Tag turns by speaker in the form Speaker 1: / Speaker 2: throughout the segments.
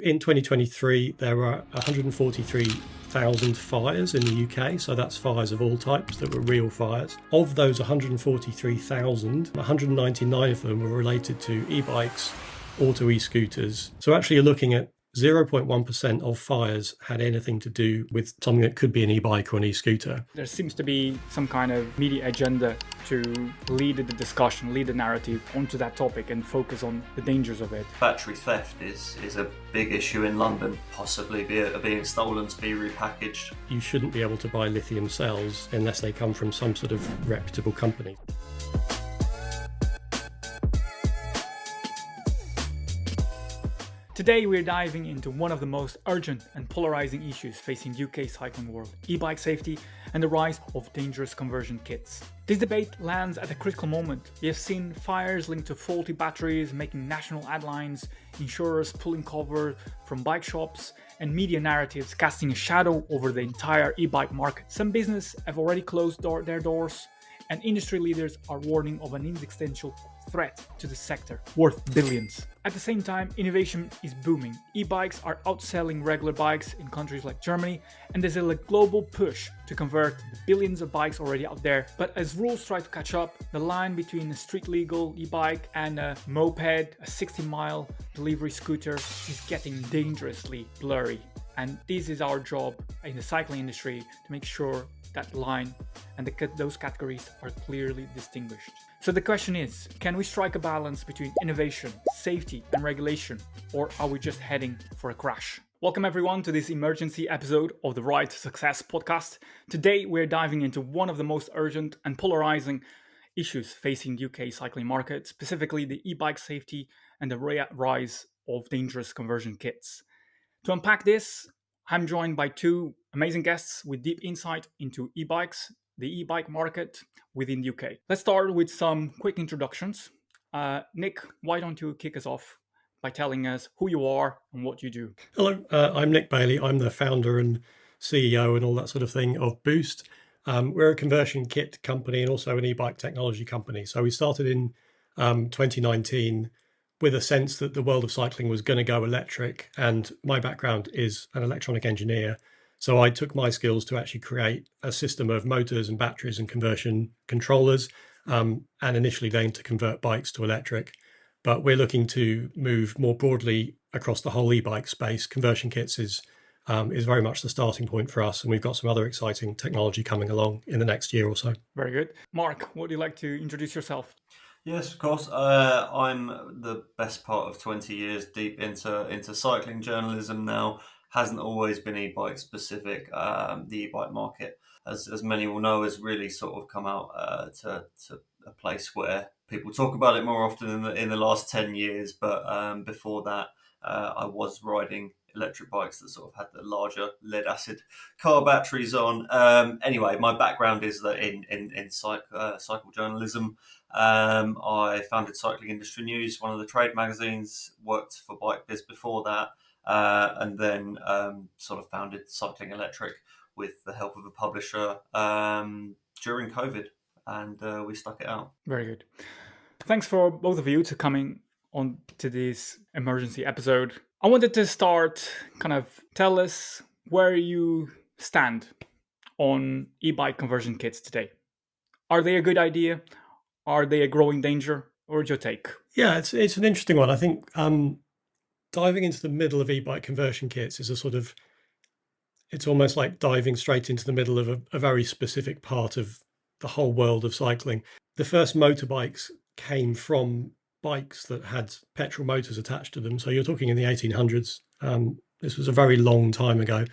Speaker 1: In 2023, there were 143,000 fires in the UK, so that's fires of all types that were real fires. Of those 143,000, 199 of them were related to e-bikes, auto e-scooters. So actually you're looking at 0.1% of fires had anything to do with something that could be an e-bike or an e-scooter.
Speaker 2: There seems to be some kind of media agenda to lead the discussion, lead the narrative onto that topic and focus on the dangers of it.
Speaker 3: Battery theft is a big issue in London, possibly being stolen to be repackaged.
Speaker 1: You shouldn't be able to buy lithium cells unless they come from some sort of reputable company.
Speaker 2: Today we're diving into one of the most urgent and polarizing issues facing UK cycling world, e-bike safety and the rise of dangerous conversion kits. This debate lands at a critical moment. We have seen fires linked to faulty batteries making national headlines, insurers pulling cover from bike shops, and media narratives casting a shadow over the entire e-bike market. Some businesses have already closed their doors, and industry leaders are warning of an existential threat to the sector, worth billions. At the same time, innovation is booming. E-bikes are outselling regular bikes in countries like Germany, and there's a global push to convert the billions of bikes already out there. But as rules try to catch up, the line between a street legal e-bike and a moped, a 60-mile delivery scooter, is getting dangerously blurry. And this is our job in the cycling industry to make sure that line and those categories are clearly distinguished. So the question is, can we strike a balance between innovation, safety and regulation, or are we just heading for a crash? Welcome everyone to this emergency episode of the Ride to Success podcast. Today we're diving into one of the most urgent and polarizing issues facing UK cycling market, specifically the e-bike safety and the rise of dangerous conversion kits. To unpack this, I'm joined by two amazing guests with deep insight into e-bikes, the e-bike market within the UK. Let's start with some quick introductions. Nick, why don't you kick us off by telling us who you are and what you do?
Speaker 1: Hello, I'm Nick Bailey. I'm the founder and CEO and all that sort of thing of Boost. We're a conversion kit company and also an e-bike technology company. So we started in 2019 with a sense that the world of cycling was going to go electric. And my background is an electronic engineer. So I took my skills to actually create a system of motors and batteries and conversion controllers, and initially then to convert bikes to electric. But we're looking to move more broadly across the whole e-bike space. Conversion kits is very much the starting point for us. And we've got some other exciting technology coming along in the next year or so.
Speaker 2: Very good. Mark, would you like to introduce yourself?
Speaker 3: Yes, of course. I'm the best part of 20 years deep into cycling journalism now. Hasn't always been e-bike specific. The e-bike market, as many will know, has really sort of come out to a place where people talk about it more often in the last 10 years. But before that, I was riding electric bikes that sort of had the larger lead acid car batteries on. Anyway, my background is that in cycle journalism. I founded Cycling Industry News, one of the trade magazines, worked for Bike Biz before that, and then sort of founded Cycling Electric with the help of a publisher during COVID, and we stuck it out.
Speaker 2: Very good. Thanks for both of you to coming on to this emergency episode. I wanted to start, tell us where you stand on e-bike conversion kits today. Are they a good idea? Are they a growing danger? Or your take?
Speaker 1: Yeah, it's an interesting one. I think diving into the middle of e-bike conversion kits is it's almost like diving straight into the middle of a very specific part of the whole world of cycling. The first motorbikes came from bikes that had petrol motors attached to them. So you're talking in the 1800s. This was a very long time ago.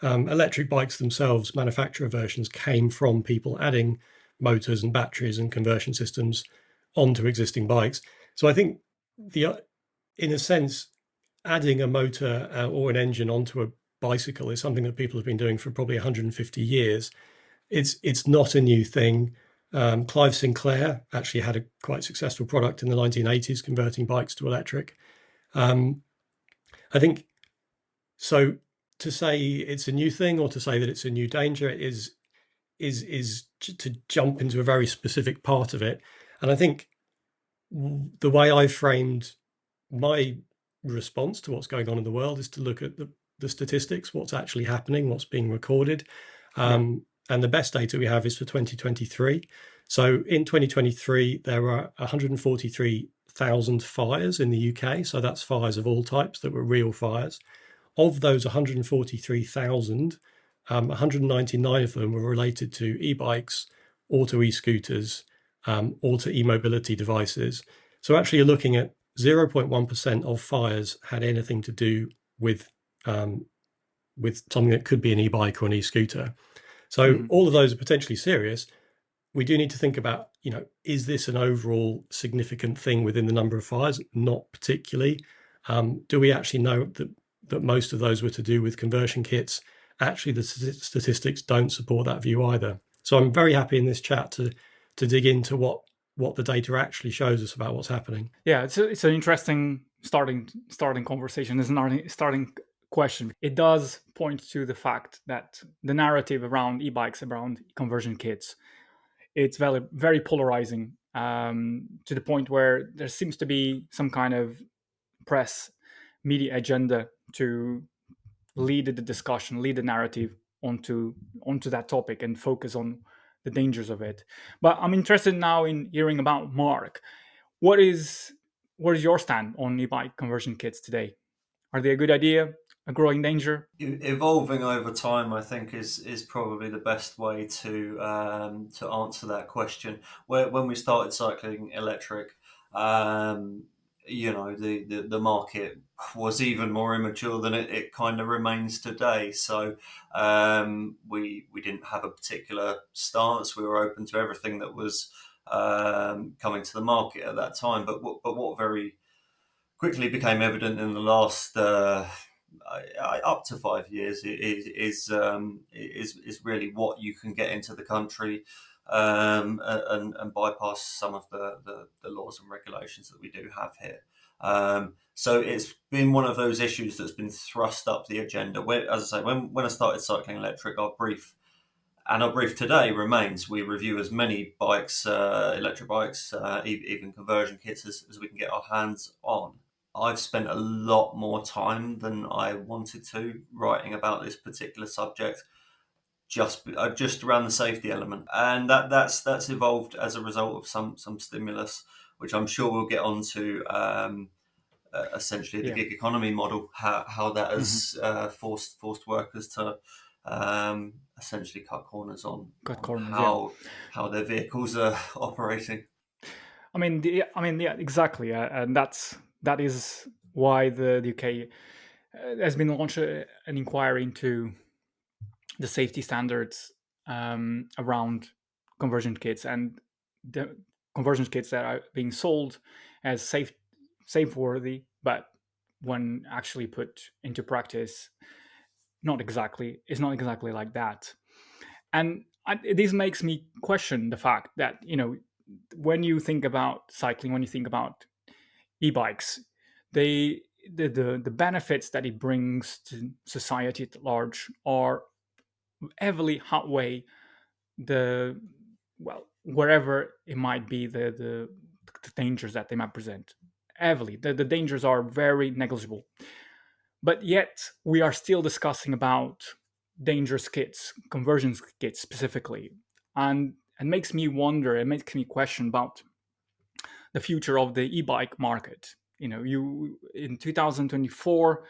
Speaker 1: Electric bikes themselves, manufacturer versions, came from people adding motors and batteries and conversion systems onto existing bikes. So I think in a sense, adding a motor or an engine onto a bicycle is something that people have been doing for probably 150 years. It's not a new thing. Clive Sinclair actually had a quite successful product in the 1980s converting bikes to electric. I think so. To say it's a new thing or to say that it's a new danger is to jump into a very specific part of it. And I think the way I framed my response to what's going on in the world is to look at the statistics, what's actually happening, what's being recorded.
Speaker 2: Yeah.
Speaker 1: And the best data we have is for 2023. So in 2023, there were 143,000 fires in the UK. So that's fires of all types that were real fires. Of those 143,000, 199 of them were related to e-bikes, auto e-scooters, auto e-mobility devices. So actually, you're looking at 0.1% of fires had anything to do with something that could be an e-bike or an e-scooter. So all of those are potentially serious. We do need to think about, is this an overall significant thing within the number of fires? Not particularly. Do we actually know that most of those were to do with conversion kits? Actually, the statistics don't support that view either. So I'm very happy in this chat to dig into what the data actually shows us about what's happening.
Speaker 2: Yeah, it's an interesting starting conversation. It's an starting question. It does point to the fact that the narrative around e-bikes, around conversion kits, it's very, very polarizing, to the point where there seems to be some kind of press media agenda to lead the discussion, lead the narrative onto that topic and focus on the dangers of it. But I'm interested now in hearing about Mark. What is your stand on e-bike conversion kits today? Are they a good idea? A growing danger?
Speaker 3: Evolving over time, I think, is probably the best way to answer that question. When we started cycling electric, um, the market was even more immature than it kind of remains today. So we didn't have a particular stance. We were open to everything that was coming to the market at that time. But what very quickly became evident in the last up to 5 years is really what you can get into the country, and bypass some of the laws and regulations that we do have here. So it's been one of those issues that's been thrust up the agenda. As I say, when I started cycling electric, our brief today remains: we review as many bikes, electric bikes, even conversion kits as we can get our hands on. I've spent a lot more time than I wanted to writing about this particular subject, just around the safety element, and that's evolved as a result of some stimulus, which I'm sure we'll get onto. Essentially, the
Speaker 2: Yeah.
Speaker 3: gig economy model, how that
Speaker 2: Mhm.
Speaker 3: has forced workers to essentially cut corners on
Speaker 2: Cut corners. Yeah.
Speaker 3: how their vehicles are operating.
Speaker 2: Yeah, exactly, and that is why the UK has been launched an inquiry into the safety standards around conversion kits, and the conversion kits that are being sold as safe worthy, but when actually put into practice, it's not exactly like that. And this makes me question the fact that, when you think about cycling, when you think about e-bikes, they the benefits that it brings to society at large are heavily outweigh the, well, wherever it might be, the dangers that they might present. Heavily, the dangers are very negligible, but yet we are still discussing about dangerous kits, conversion kits specifically, and makes me wonder, it makes me question about the future of the e-bike market. You in 2024,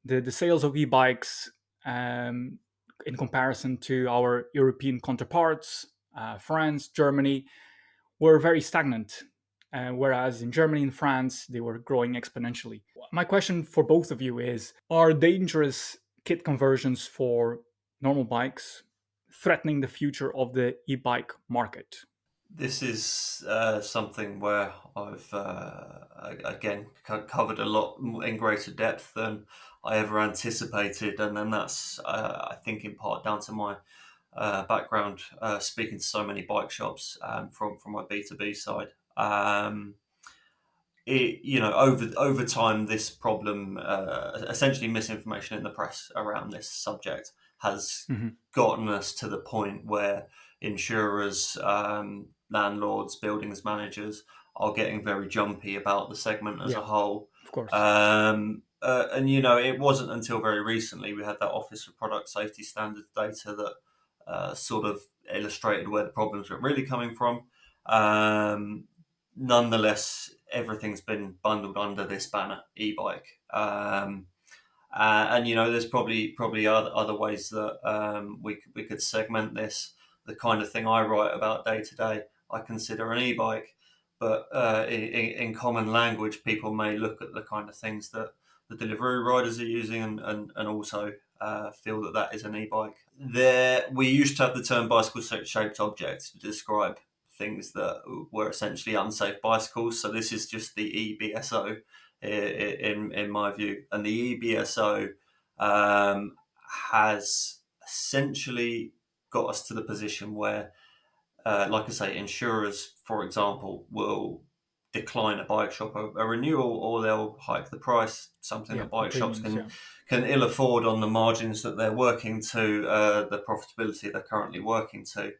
Speaker 2: the sales of e-bikes, in comparison to our European counterparts, France, Germany, were very stagnant, whereas in Germany and France, they were growing exponentially. My question for both of you is: are dangerous kit conversions for normal bikes threatening the future of the e-bike market?
Speaker 3: This is something where I've again covered a lot in greater depth than I ever anticipated, and then that's I think in part down to my background, speaking to so many bike shops, from my B2B side. Over time, this problem, essentially misinformation in the press around this subject, has
Speaker 2: Mhm.
Speaker 3: gotten us to the point where insurers, landlords, buildings managers are getting very jumpy about the segment as
Speaker 2: Yeah,
Speaker 3: a whole.
Speaker 2: Of course.
Speaker 3: And it wasn't until very recently we had that Office for Product Safety Standards data that sort of illustrated where the problems were really coming from. Nonetheless, everything's been bundled under this banner, e-bike. And there's probably other ways that we could segment this. The kind of thing I write about day to day, I consider an e-bike, but in common language, people may look at the kind of things that the delivery riders are using and also feel that that is an e-bike. We used to have the term bicycle-shaped objects to describe things that were essentially unsafe bicycles. So this is just the EBSO in my view, and the EBSO has essentially got us to the position where, like I say, insurers, for example, will decline a bike shop a renewal, or they'll hike the price, something
Speaker 2: Yeah,
Speaker 3: that
Speaker 2: the
Speaker 3: bike shops
Speaker 2: premiums. Yeah.
Speaker 3: can ill afford on the margins that they're working to, the profitability they're currently working to.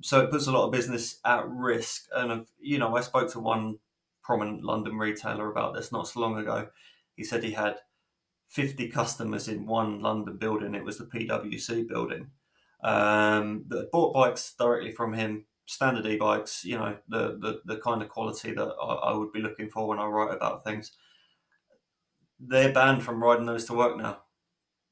Speaker 3: So it puts a lot of business at risk. And I spoke to one prominent London retailer about this not so long ago. He said he had 50 customers in one London building. It was the PwC building, that bought bikes directly from him, standard e-bikes, the kind of quality that I would be looking for when I write about things. They're banned from riding those to work now.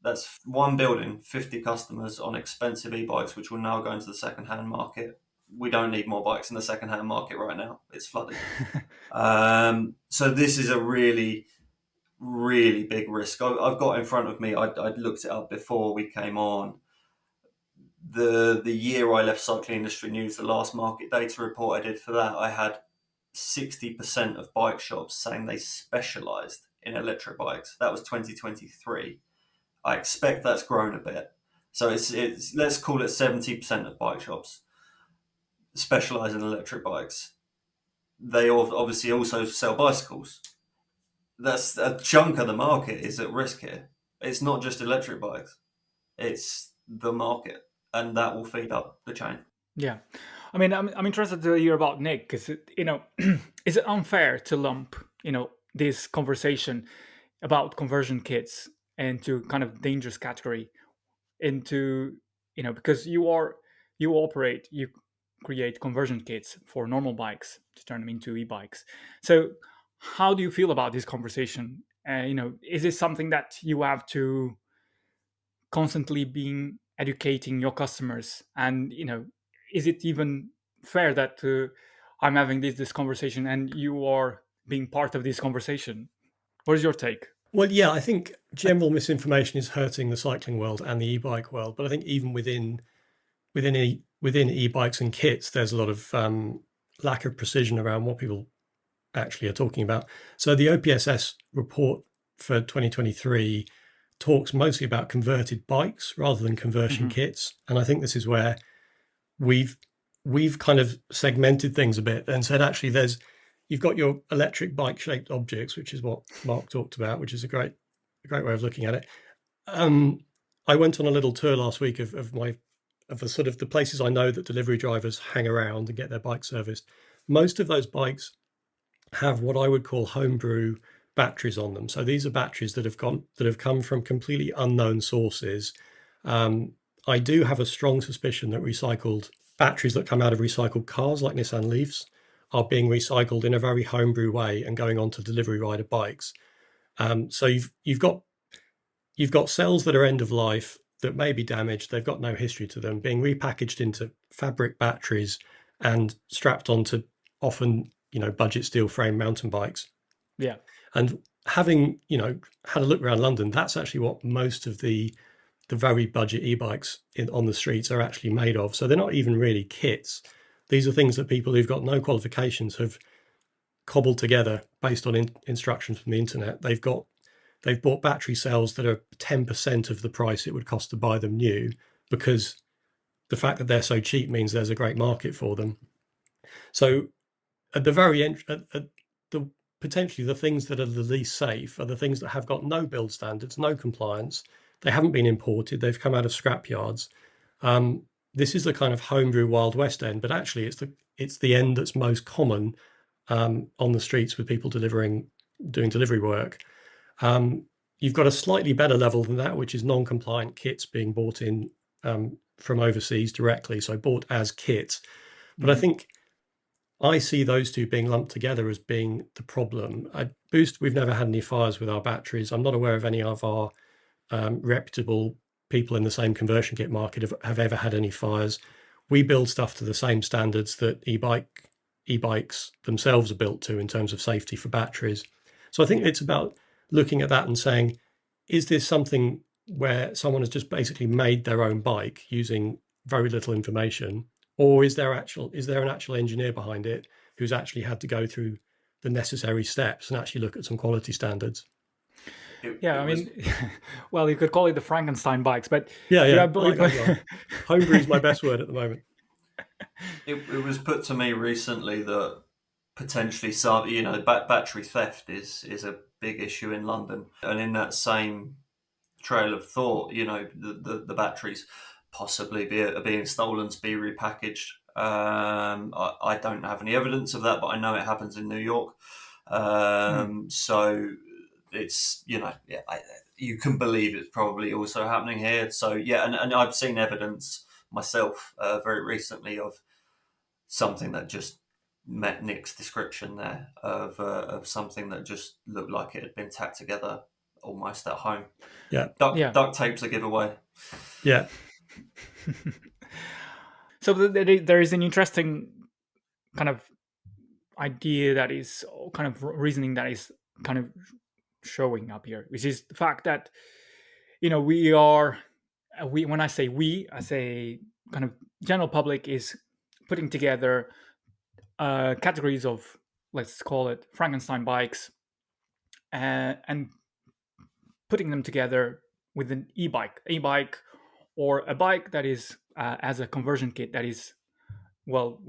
Speaker 3: That's one building, 50 customers on expensive e-bikes, which will now go into the second-hand market. We don't need more bikes in the second-hand market right now. It's flooded. So this is a really, really big risk. I've got in front of me, I'd looked it up before we came on. The year I left Cycling Industry News, the last market data report I did for that, I had 60% of bike shops saying they specialised in electric bikes. That was 2023. I expect that's grown a bit. So it's let's call it 70% of bike shops specialise in electric bikes. They obviously also sell bicycles. That's a chunk of the market is at risk here. It's not just electric bikes; it's the market, and that will feed up the chain.
Speaker 2: Yeah. I mean, I'm interested to hear about Nick because, is it unfair to lump, this conversation about conversion kits into kind of dangerous category into, because you create conversion kits for normal bikes to turn them into e-bikes. So how do you feel about this conversation? Is this something that you have to constantly being educating your customers, and is it even fair that I'm having this conversation and you are being part of this conversation? What is your take?
Speaker 1: Well, yeah, I think general misinformation is hurting the cycling world and the e-bike world, but I think even within e-bikes and kits, there's a lot of lack of precision around what people actually are talking about. So the OPSS report for 2023 talks mostly about converted bikes rather than conversion kits, and I think this is where we've kind of segmented things a bit and said actually you've got your electric bike shaped objects, which is what Mark talked about, which is a great way of looking at it. I went on a little tour last week of the sort of the places I know that delivery drivers hang around and get their bike serviced. Most of those bikes have what I would call homebrew batteries on them. So these are batteries that have come from completely unknown sources. I do have a strong suspicion that recycled batteries that come out of recycled cars, like Nissan Leafs, are being recycled in a very homebrew way and going on to delivery rider bikes. So you've got cells that are end of life that may be damaged. They've got no history to them, being repackaged into fabric batteries and strapped onto often budget steel frame mountain bikes.
Speaker 2: Yeah.
Speaker 1: And having had a look around London, that's actually what most of the very budget e-bikes on the streets are actually made of. So they're not even really kits. These are things that people who've got no qualifications have cobbled together based on instructions from the internet. They've bought battery cells that are 10% of the price it would cost to buy them new, because the fact that they're so cheap means there's a great market for them. So at the very end, potentially the things that are the least safe are the things that have got no build standards, no compliance. They haven't been imported. They've come out of scrap yards. This is the kind of homebrew Wild West end, but actually it's the end that's most common on the streets with people delivering doing delivery work. You've got a slightly better level than that, which is non-compliant kits being bought in from overseas directly, so bought as kits. But I think I see those two being lumped together as being the problem. At Boost, we've never had any fires with our batteries. I'm not aware of any of our reputable people in the same conversion kit market have ever had any fires. We build stuff to the same standards that e-bikes themselves are built to in terms of safety for batteries. So I think it's about looking at that and saying, is this something where someone has just basically made their own bike using very little information, or is there an actual engineer behind it who's actually had to go through the necessary steps and actually look at some quality standards?
Speaker 2: I mean, well, you could call it the Frankenstein bikes, but
Speaker 1: Yeah,
Speaker 2: yeah,
Speaker 1: I like that as well. Homebrew is my best word at the moment.
Speaker 3: It was put to me recently that potentially some, battery theft is a big issue in London, and in that same trail of thought, the batteries possibly being stolen to be repackaged. I don't have any evidence of that, but I know it happens in New York. So it's you can believe it's probably also happening here. So yeah, and I've seen evidence myself very recently of something that just met Nick's description there of something that just looked like it had been tacked together almost at home.
Speaker 1: Yeah.
Speaker 3: Duct tape's a giveaway.
Speaker 1: Yeah.
Speaker 2: So there is an interesting kind of idea that is kind of reasoning that is kind of showing up here, which is the fact that when I say kind of general public is putting together categories of, let's call it, Frankenstein bikes, and putting them together with an e-bike or a bike that is as a conversion kit that is well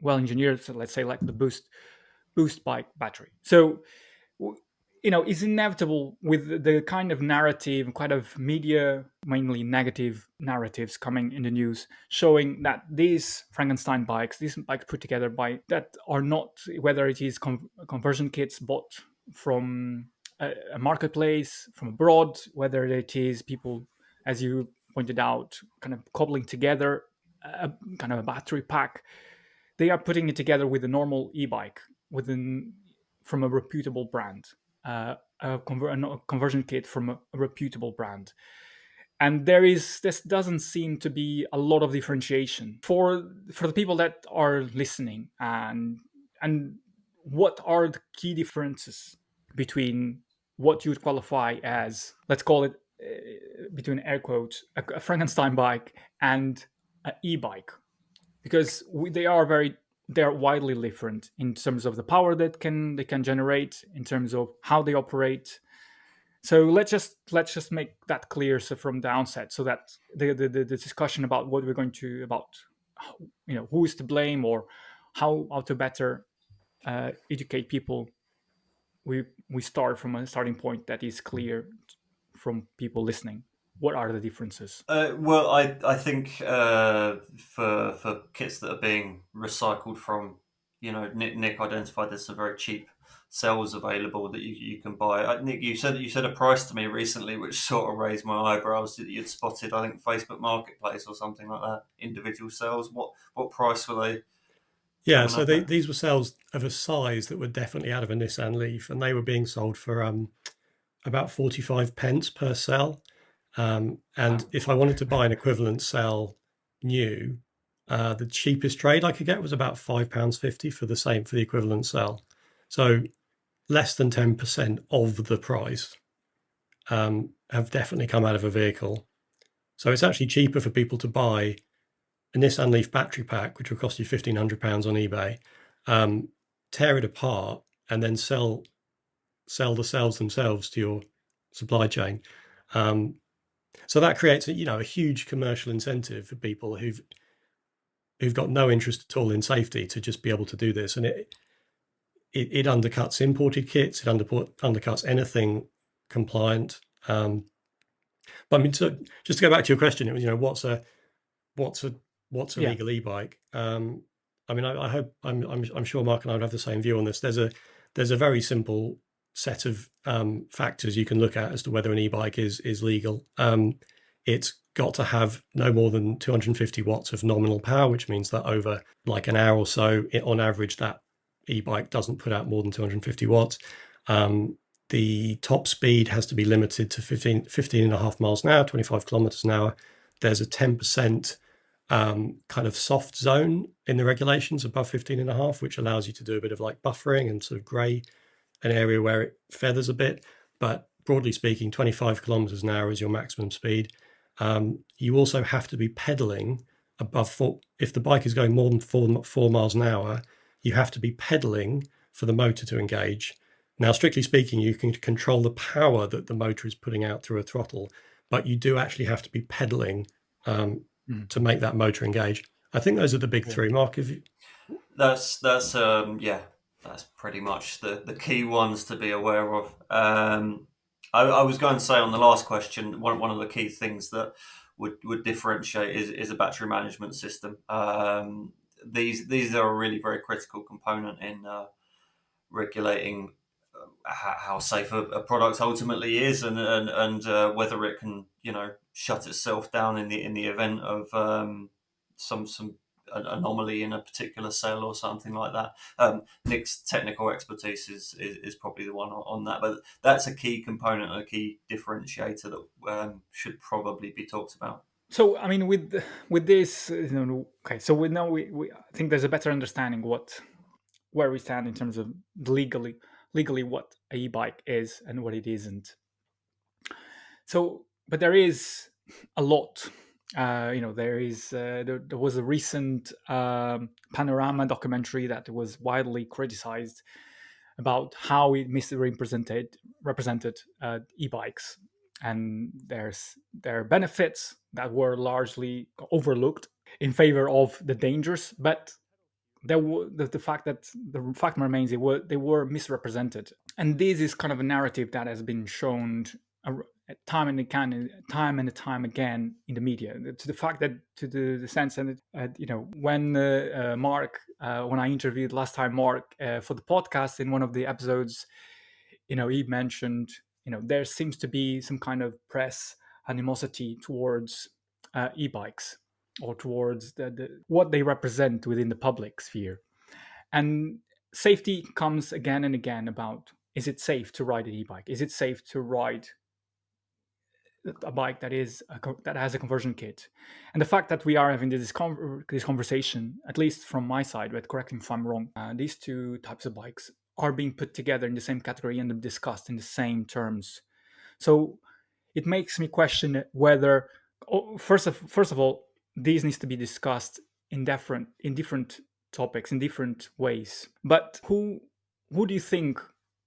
Speaker 2: engineered. So let's say like the boost bike battery. So it's inevitable with the kind of narrative, kind of media, mainly negative narratives coming in the news, showing that these Frankenstein bikes, these bikes put together by that are not, whether it is conversion kits bought from a marketplace from abroad, whether it is people, as you pointed out, kind of cobbling together a kind of a battery pack. They are putting it together with a normal e-bike from a reputable brand, a conversion kit from a reputable brand. And this doesn't seem to be a lot of differentiation for the people that are listening. And what are the key differences between what you would qualify as, let's call it, between air quotes, a Frankenstein bike and an e-bike? Because they are widely different in terms of the power that they can generate, in terms of how they operate. So let's just make that clear from the onset, so that the discussion about what we're going to about, who is to blame or how to better educate people, we start from a starting point that is clear from people listening. What are the differences?
Speaker 3: Well, I think for kits that are being recycled from, Nick identified there's some very cheap cells available that you can buy. Nick, you said a price to me recently, which sort of raised my eyebrows, that you'd spotted, I think, Facebook Marketplace or something like that. Individual cells. What price were they?
Speaker 1: Yeah, so these were cells of a size that were definitely out of a Nissan Leaf, and they were being sold for about 45 pence per cell. And if I wanted to buy an equivalent cell new, the cheapest trade I could get was about £5.50 for the equivalent cell. So less than 10% of the price have definitely come out of a vehicle. So it's actually cheaper for people to buy a Nissan Leaf battery pack, which will cost you £1,500 on eBay, tear it apart, and then sell the cells themselves to your supply chain. So that creates a huge commercial incentive for people who've got no interest at all in safety to just be able to do this, and it undercuts imported kits. It undercuts anything compliant. But I mean, just to go back to your question, it was what's a legal e-bike? I mean, I hope I'm sure Mark and I would have the same view on this. There's a very simple set of factors you can look at as to whether an e-bike is legal. It's got to have no more than 250 watts of nominal power, which means that over like an hour or so, on average, that e-bike doesn't put out more than 250 watts. The top speed has to be limited to 15 and a half miles an hour, 25 kilometers an hour. There's a 10% kind of soft zone in the regulations above 15 and a half, which allows you to do a bit of like buffering and sort of grey, an area where it feathers a bit. But broadly speaking, 25 kilometers an hour is your maximum speed. You also have to be pedaling above four. If the bike is going more than 4 miles an hour, you have to be pedaling for the motor to engage. Now, strictly speaking, you can control the power that the motor is putting out through a throttle, but you do actually have to be pedaling to make that motor engage. I think those are the big three. Mark, if you...
Speaker 3: That's pretty much the key ones to be aware of. I was going to say on the last question, one of the key things that would differentiate is a battery management system. These are a really very critical component in regulating how safe a product ultimately is, and whether it can shut itself down in the event of some anomaly in a particular cell or something like that. Nick's technical expertise is probably the one on that, but that's a key component, a key differentiator that should probably be talked about.
Speaker 2: So, I mean, with this, okay. So we know we I think there's a better understanding where we stand in terms of legally what a e-bike is and what it isn't. So, but there is a lot. There was a recent Panorama documentary that was widely criticized about how it misrepresented e-bikes and their benefits that were largely overlooked in favor of the dangers. But the fact remains they were misrepresented, and this is kind of a narrative that has been shown time and time again in the media, to the fact that to the sense that when Mark when I interviewed last time Mark for the podcast, in one of the episodes, he mentioned there seems to be some kind of press animosity towards e-bikes, or towards what they represent within the public sphere. And safety comes again and again about, is it safe to ride an e-bike? Is it safe to ride a bike that has a conversion kit? And the fact that we are having this conversation, at least from my side, but correct me if I'm wrong, these two types of bikes are being put together in the same category and discussed in the same terms. So it makes me question whether, first of all, these needs to be discussed in different topics, in different ways. But who do you think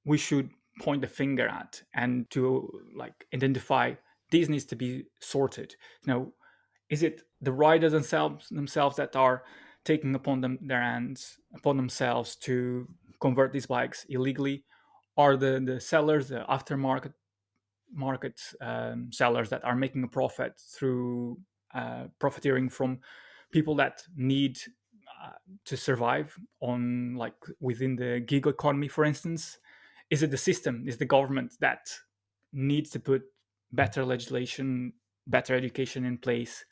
Speaker 2: we should point the finger at, and to identify these needs to be sorted? Is it the riders themselves that are taking upon themselves to convert these bikes illegally? Are the sellers, the aftermarket sellers that are making a profit through profiteering from people that need to survive on, within the gig economy, for instance? Is it the system, is the government that needs to put better legislation, better education in place,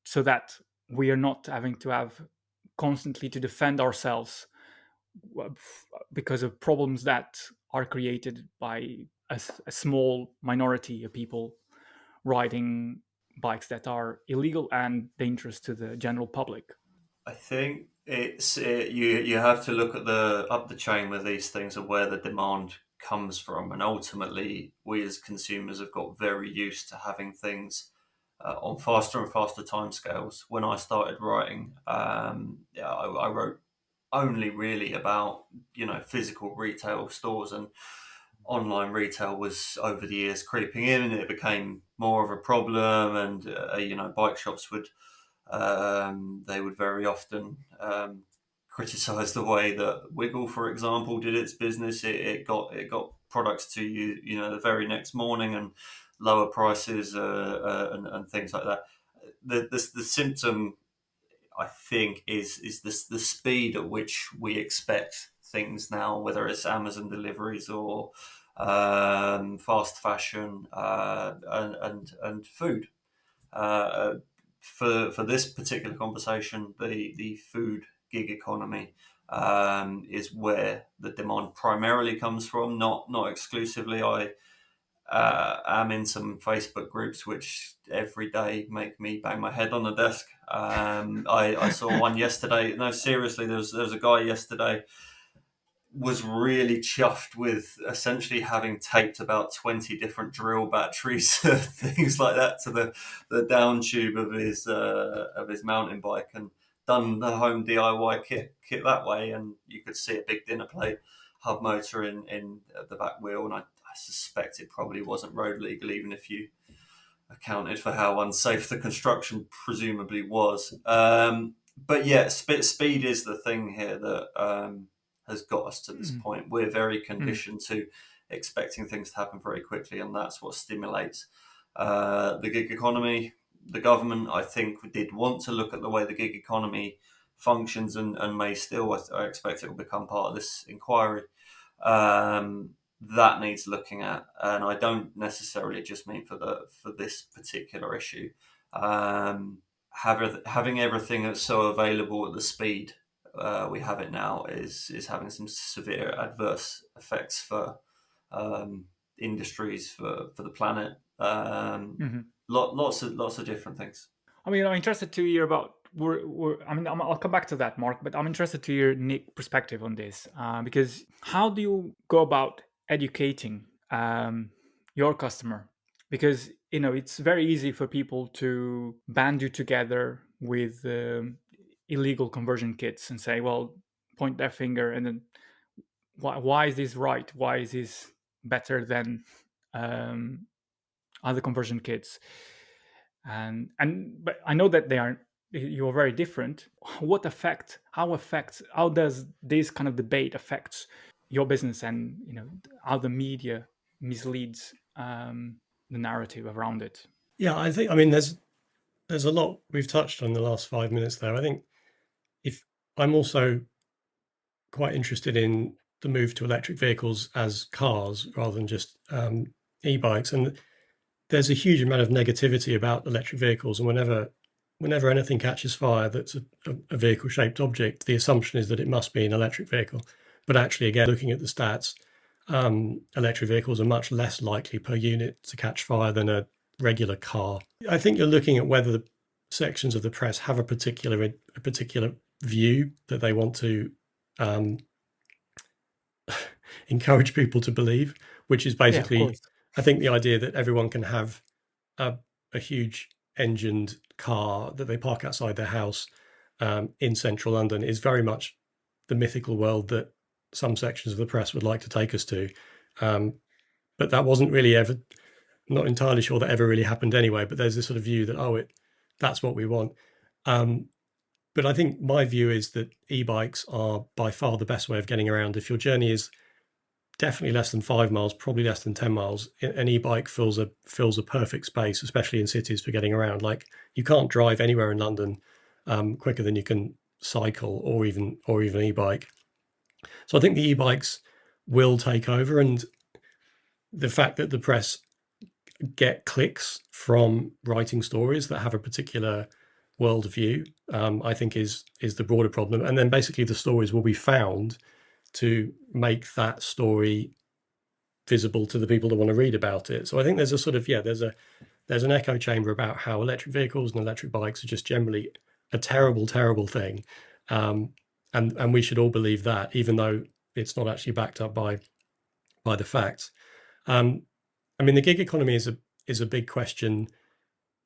Speaker 2: so that we are not having to have constantly to defend ourselves because of problems that are created by a small minority of people riding bikes that are illegal and dangerous to the general public?
Speaker 3: I think you have to look at the up the chain with these things and where the demand comes from, and ultimately we as consumers have got very used to having things on faster and faster timescales. When I started writing, I wrote only really about physical retail stores, and online retail was over the years creeping in, and it became more of a problem. And bike shops would they would very often criticize the way that Wiggle, for example, did its business. It got products to you, the very next morning, and lower prices and things like that. The symptom, I think, is the speed at which we expect things now, whether it's Amazon deliveries or fast fashion and food. Uh, for this particular conversation, the food gig economy is where the demand primarily comes from, not exclusively. I'm in some Facebook groups which every day make me bang my head on the desk. I saw one yesterday. No, seriously, there was a guy yesterday was really chuffed with essentially having taped about 20 different drill batteries, things like that, to the down tube of his mountain bike, and done the home DIY kit that way. And you could see a big dinner plate hub motor in the back wheel, and I suspect it probably wasn't road legal, even if you accounted for how unsafe the construction presumably was. But yeah, speed is the thing here that has got us to this point. We're very conditioned to expecting things to happen very quickly, and that's what stimulates the gig economy. The government, I think, did want to look at the way the gig economy functions, and may still. I expect it will become part of this inquiry. That needs looking at, and I don't necessarily just mean for this particular issue. Having everything that's so available at the speed we have it now is having some severe adverse effects for industries, for the planet. Lots of different things.
Speaker 2: I mean, I'm interested to hear about. I'll come back to that, Mark. But I'm interested to hear Nick's perspective on this, because how do you go about educating your customer? Because it's very easy for people to band you together with illegal conversion kits and say, well, point their finger, and then why is this right? Why is this better than other conversion kits? But I know that you're very different. How does this kind of debate affect your business, and how the media misleads the narrative around it?
Speaker 1: Yeah, I mean, there's a lot we've touched on in the last 5 minutes there. I think if I'm also quite interested in the move to electric vehicles as cars rather than just e-bikes, and there's a huge amount of negativity about electric vehicles, and whenever anything catches fire that's a vehicle-shaped object, the assumption is that it must be an electric vehicle. But actually, again, looking at the stats, electric vehicles are much less likely per unit to catch fire than a regular car. I think you're looking at whether the sections of the press have a particular view that they want to encourage people to believe, which is basically, I think, the idea that everyone can have a huge engined car that they park outside their house in central London is very much the mythical world that some sections of the press would like to take us to. But that wasn't really ever, not entirely sure that ever really happened anyway, but there's this sort of view that, that's what we want. But I think my view is that e-bikes are by far the best way of getting around. If your journey is definitely less than 5 miles, probably less than 10 miles, an e-bike fills a perfect space, especially in cities, for getting around. Like, you can't drive anywhere in London quicker than you can cycle or even e-bike. So I think the e-bikes will take over, and the fact that the press get clicks from writing stories that have a particular worldview, I think is the broader problem. And then basically the stories will be found to make that story visible to the people that want to read about it. So I think there's a sort of, there's an echo chamber about how electric vehicles and electric bikes are just generally a terrible, terrible thing. And we should all believe that, even though it's not actually backed up by the facts. I mean, the gig economy is a big question,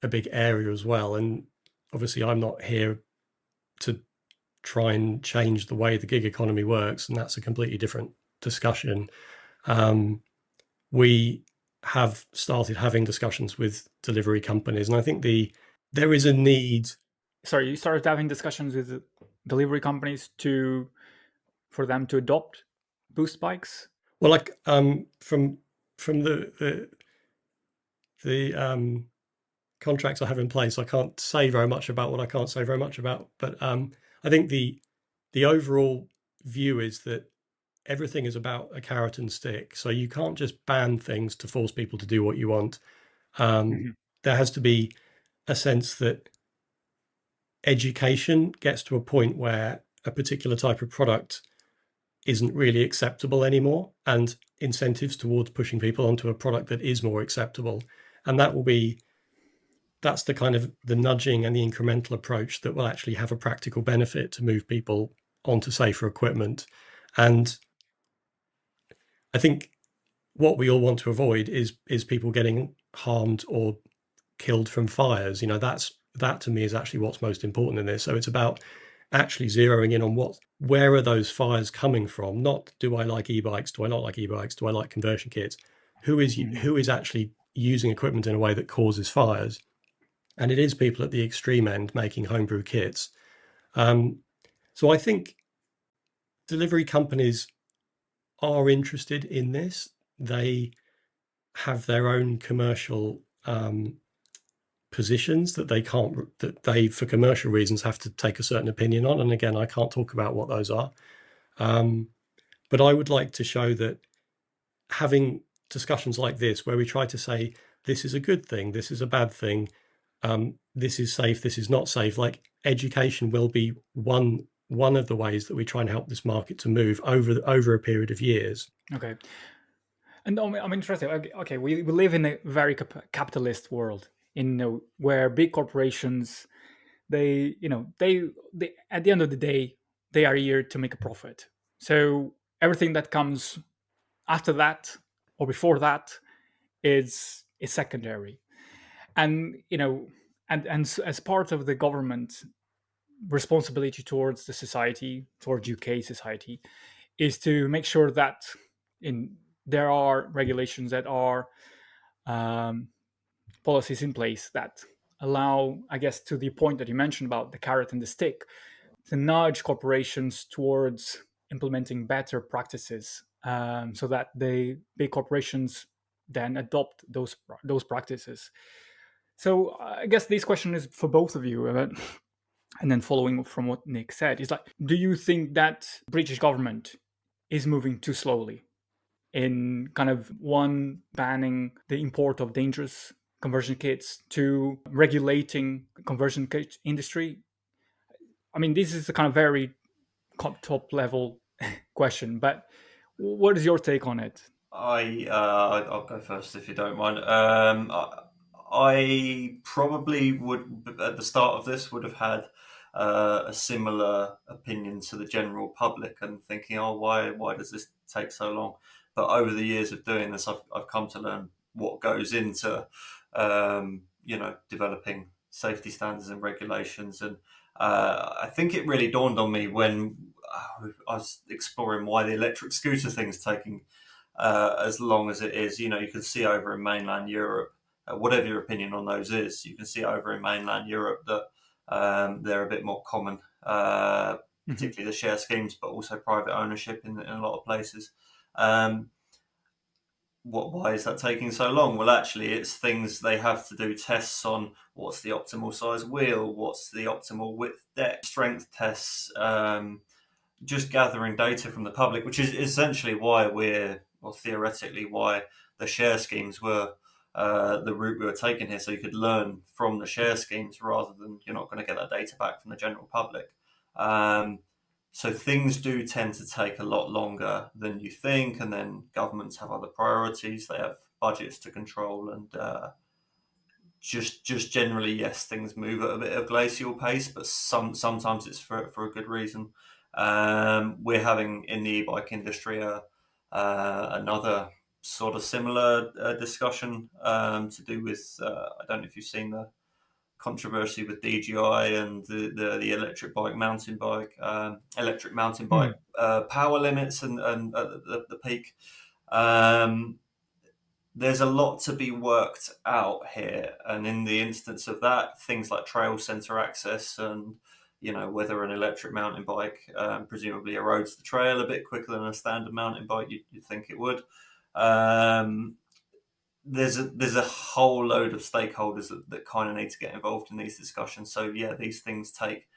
Speaker 1: a big area as well. And obviously I'm not here to try and change the way the gig economy works, and that's a completely different discussion. We have started having discussions with delivery companies, and I think there is a need.
Speaker 2: Sorry, you started having discussions with delivery companies for them to adopt boost bikes?
Speaker 1: Well, like from the contracts I have in place, I can't say very much about what I can't say very much about. But I think the overall view is that everything is about a carrot and stick. So you can't just ban things to force people to do what you want.
Speaker 2: Hmm.
Speaker 1: There has to be a sense that education gets to a point where a particular type of product isn't really acceptable anymore, and incentives towards pushing people onto a product that is more acceptable. And that's the kind of the nudging and the incremental approach that will actually have a practical benefit to move people onto safer equipment. And I think what we all want to avoid is people getting harmed or killed from fires. That to me is actually what's most important in this. So it's about actually zeroing in on where are those fires coming from? Not do I like e-bikes? Do I not like e-bikes? Do I like conversion kits?
Speaker 2: Hmm.
Speaker 1: Who is actually using equipment in a way that causes fires? And it is people at the extreme end making homebrew kits. Um, so I think delivery companies are interested in this. They have their own commercial positions that they for commercial reasons have to take a certain opinion on. And again, I can't talk about what those are. Um, but I would like to show that having discussions like this, where we try to say this is a good thing, this is a bad thing, this is safe, this is not safe. Like education will be one of the ways that we try and help this market to move over a period of years.
Speaker 2: Okay. And I'm interested. Okay, we live in a very capitalist world, where big corporations, they at the end of the day, they are here to make a profit. So everything that comes after that or before that is secondary. And as part of the government responsibility towards the society, towards UK society, is to make sure that in there are regulations that are um, policies in place that allow, I guess, to the point that you mentioned about the carrot and the stick, to nudge corporations towards implementing better practices, so that the big corporations then adopt those practices. So I guess this question is for both of you. And then following up from what Nick said, is like, do you think that British government is moving too slowly in kind of one banning the import of dangerous conversion kits to regulating conversion kit industry? I mean, this is a kind of very top level question, but what is your take on it?
Speaker 3: I'll go first if you don't mind. I probably would at the start of this would have had a similar opinion to the general public and thinking, oh, why does this take so long? But over the years of doing this, I've come to learn what goes into developing safety standards and regulations, and I think it really dawned on me when I was exploring why the electric scooter thing's taking as long as it is. You can see over in mainland Europe, whatever your opinion on those is, you can see over in mainland Europe that they're a bit more common,
Speaker 2: Mm-hmm.
Speaker 3: particularly the share schemes, but also private ownership in a lot of places. Um, why is that taking so long? Well, actually, it's things they have to do tests on what's the optimal size wheel, what's the optimal width, depth, strength tests. Just gathering data from the public, which is essentially why theoretically, why the share schemes were the route we were taking here. So you could learn from the share schemes rather than you're not going to get that data back from the general public. Um, so things do tend to take a lot longer than you think, and then governments have other priorities. They have budgets to control, and just generally, yes, things move at a bit of glacial pace, but sometimes it's for a good reason. We're having in the e-bike industry another sort of similar discussion to do with I don't know if you've seen the controversy with DJI and the electric mountain bike
Speaker 2: Hmm.
Speaker 3: power limits and the peak. Um, there's a lot to be worked out here, and in the instance of that, things like trail center access and whether an electric mountain bike presumably erodes the trail a bit quicker than a standard mountain bike, you'd think it would. um, there's a whole load of stakeholders that kind of need to get involved in these discussions. So yeah, these things take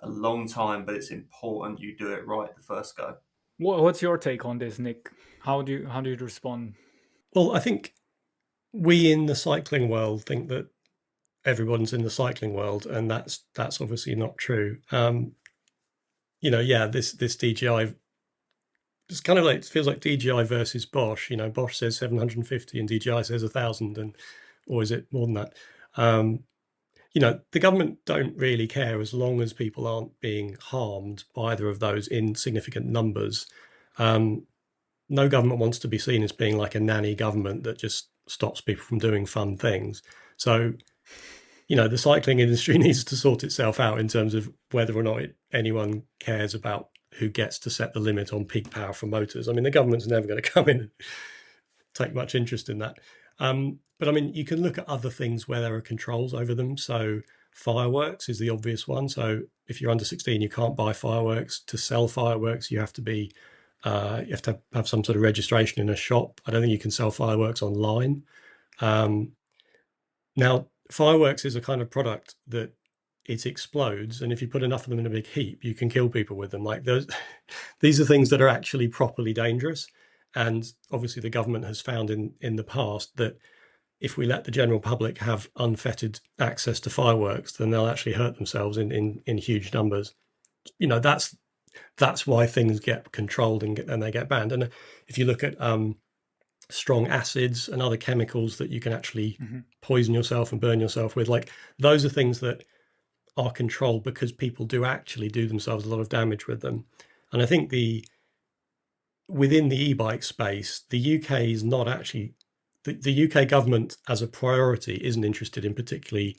Speaker 3: a long time, but it's important you do it right the first go.
Speaker 2: What's your take on this, Nick? How do you respond?
Speaker 1: Well, I think we in the cycling world think that everyone's in the cycling world, and that's obviously not true. Yeah, this DJI, it's kind of like, it feels like DJI versus Bosch. Bosch says 750 and DJI says 1,000, and or is it more than that? The government don't really care as long as people aren't being harmed by either of those in significant numbers. No government wants to be seen as being like a nanny government that just stops people from doing fun things. So, the cycling industry needs to sort itself out in terms of whether or not anyone cares about who gets to set the limit on peak power for motors. I mean, the government's never going to come in and take much interest in that. But I mean, you can look at other things where there are controls over them. So fireworks is the obvious one. So if you're under 16, you can't buy fireworks. To sell fireworks, you have to have some sort of registration in a shop. I don't think you can sell fireworks online. Now, fireworks is a kind of product that it explodes, and if you put enough of them in a big heap, you can kill people with them. Like those, these are things that are actually properly dangerous. And obviously, the government has found in the past that if we let the general public have unfettered access to fireworks, then they'll actually hurt themselves in huge numbers. That's why things get controlled and they get banned. And if you look at strong acids and other chemicals that you can actually poison yourself and burn yourself with, like those are things that are controlled because people do actually do themselves a lot of damage with them. And I think within the e-bike space, the UK is not actually, the UK government as a priority isn't interested in particularly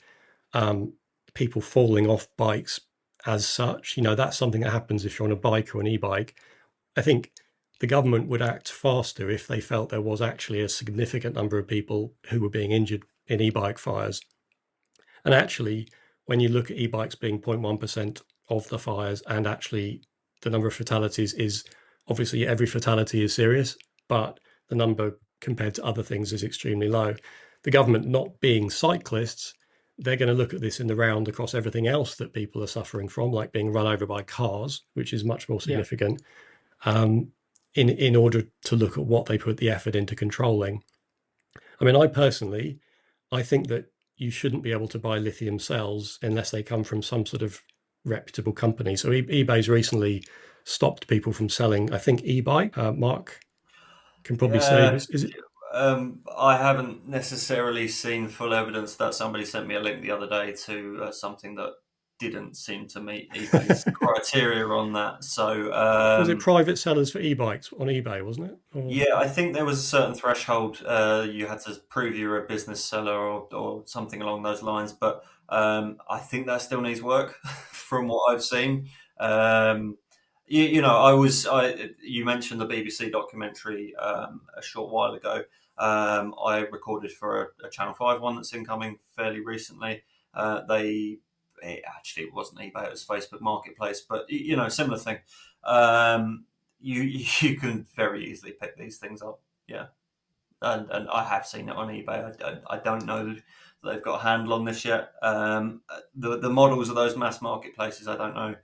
Speaker 1: people falling off bikes as such. That's something that happens if you're on a bike or an e-bike. I think the government would act faster if they felt there was actually a significant number of people who were being injured in e-bike fires. And actually, when you look at e-bikes being 0.1% of the fires, and actually the number of fatalities is, obviously every fatality is serious, but the number compared to other things is extremely low. The government, not being cyclists, they're going to look at this in the round across everything else that people are suffering from, like being run over by cars, which is much more significant, in order to look at what they put the effort into controlling. I mean, I think that you shouldn't be able to buy lithium cells unless they come from some sort of reputable company. So eBay's recently stopped people from selling, I think, EBike. Mark can probably say,
Speaker 3: Yeah,
Speaker 1: is it?
Speaker 3: I haven't necessarily seen full evidence that somebody sent me a link the other day to something that didn't seem to meet eBay's criteria on that. So
Speaker 1: Was it private sellers for e-bikes on eBay, wasn't it? Or
Speaker 3: yeah, I think there was a certain threshold you had to prove you were a business seller or something along those lines. But I think that still needs work from what I've seen. You mentioned the BBC documentary a short while ago. I recorded for a Channel 5 one that's incoming fairly recently. It wasn't eBay, it was Facebook Marketplace, but similar thing. You can very easily pick these things up. Yeah, and I have seen it on eBay. I don't know that they've got a handle on this yet. The models of those mass marketplaces, I don't know.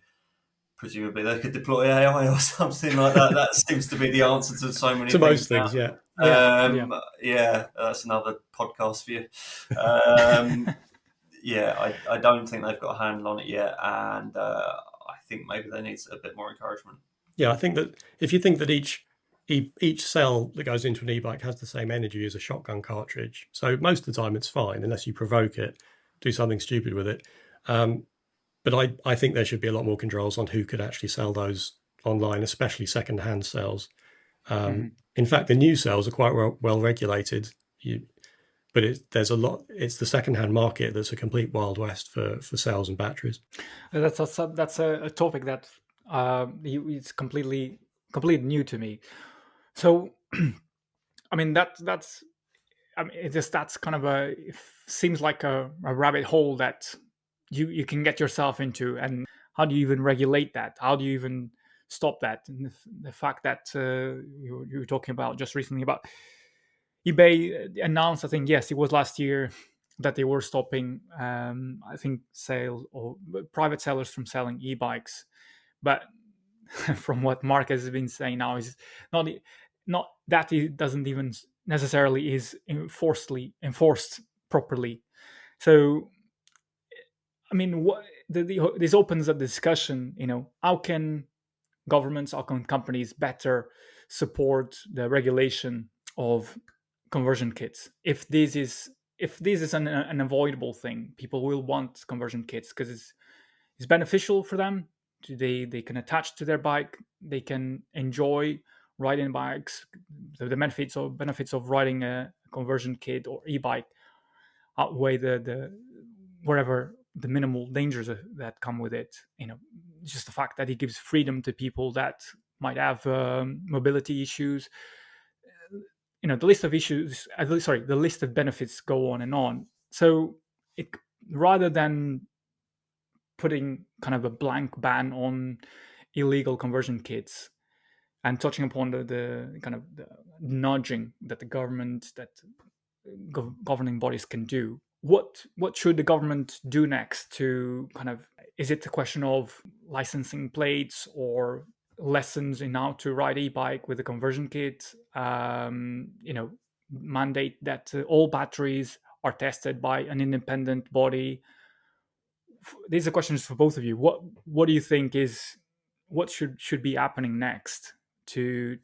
Speaker 3: Presumably, they could deploy AI or something like that. That seems to be the answer to so many
Speaker 1: to
Speaker 3: things
Speaker 1: most things, yeah.
Speaker 2: Yeah.
Speaker 3: Yeah, that's another podcast for you. Yeah, I don't think they've got a handle on it yet, and I think maybe they need a bit more encouragement.
Speaker 1: Yeah, I think that if you think that each cell that goes into an e-bike has the same energy as a shotgun cartridge, so most of the time it's fine unless you provoke it, do something stupid with it. But I think there should be a lot more controls on who could actually sell those online, especially second-hand sales. In fact, the new sales are quite well regulated, but there's a lot. It's the second-hand market that's a complete wild west for sales and batteries.
Speaker 2: That's a topic that it's completely new to me. So, I mean that's I mean that's kind of it seems like a rabbit hole that you can get yourself into, and how do you even regulate that? How do you even stop that? And the fact that you were talking about just recently about eBay announced, I think, yes, it was last year, that they were stopping, I think, sales or private sellers from selling e-bikes. But from what Mark has been saying now is not not that it doesn't even necessarily is enforced properly. So I mean, this opens a discussion. How can governments, how can companies better support the regulation of conversion kits? If this is an unavoidable thing, people will want conversion kits because it's beneficial for them. They can attach to their bike. They can enjoy riding bikes. The benefits of riding a conversion kit or e-bike outweigh the wherever the minimal dangers that come with it. Just the fact that it gives freedom to people that might have mobility issues. The list of issues, sorry, the list of benefits go on and on. So it rather than putting kind of a blank ban on illegal conversion kits and touching upon the kind of the nudging that the government, that governing bodies can do, what should the government do next to kind of, is it a question of licensing plates or lessons in how to ride e-bike with a conversion kit, mandate that all batteries are tested by an independent body? These are questions for both of you. What do you think is what should be happening next to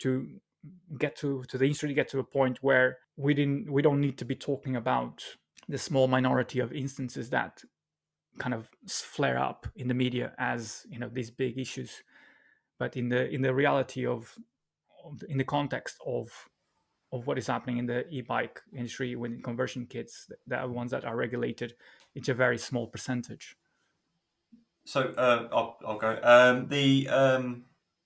Speaker 2: get to the industry, get to a point where we don't need to be talking about the small minority of instances that kind of flare up in the media as these big issues, but in the reality in the context of what is happening in the e-bike industry with conversion kits, the ones that are regulated, it's a very small percentage.
Speaker 3: So I'll go.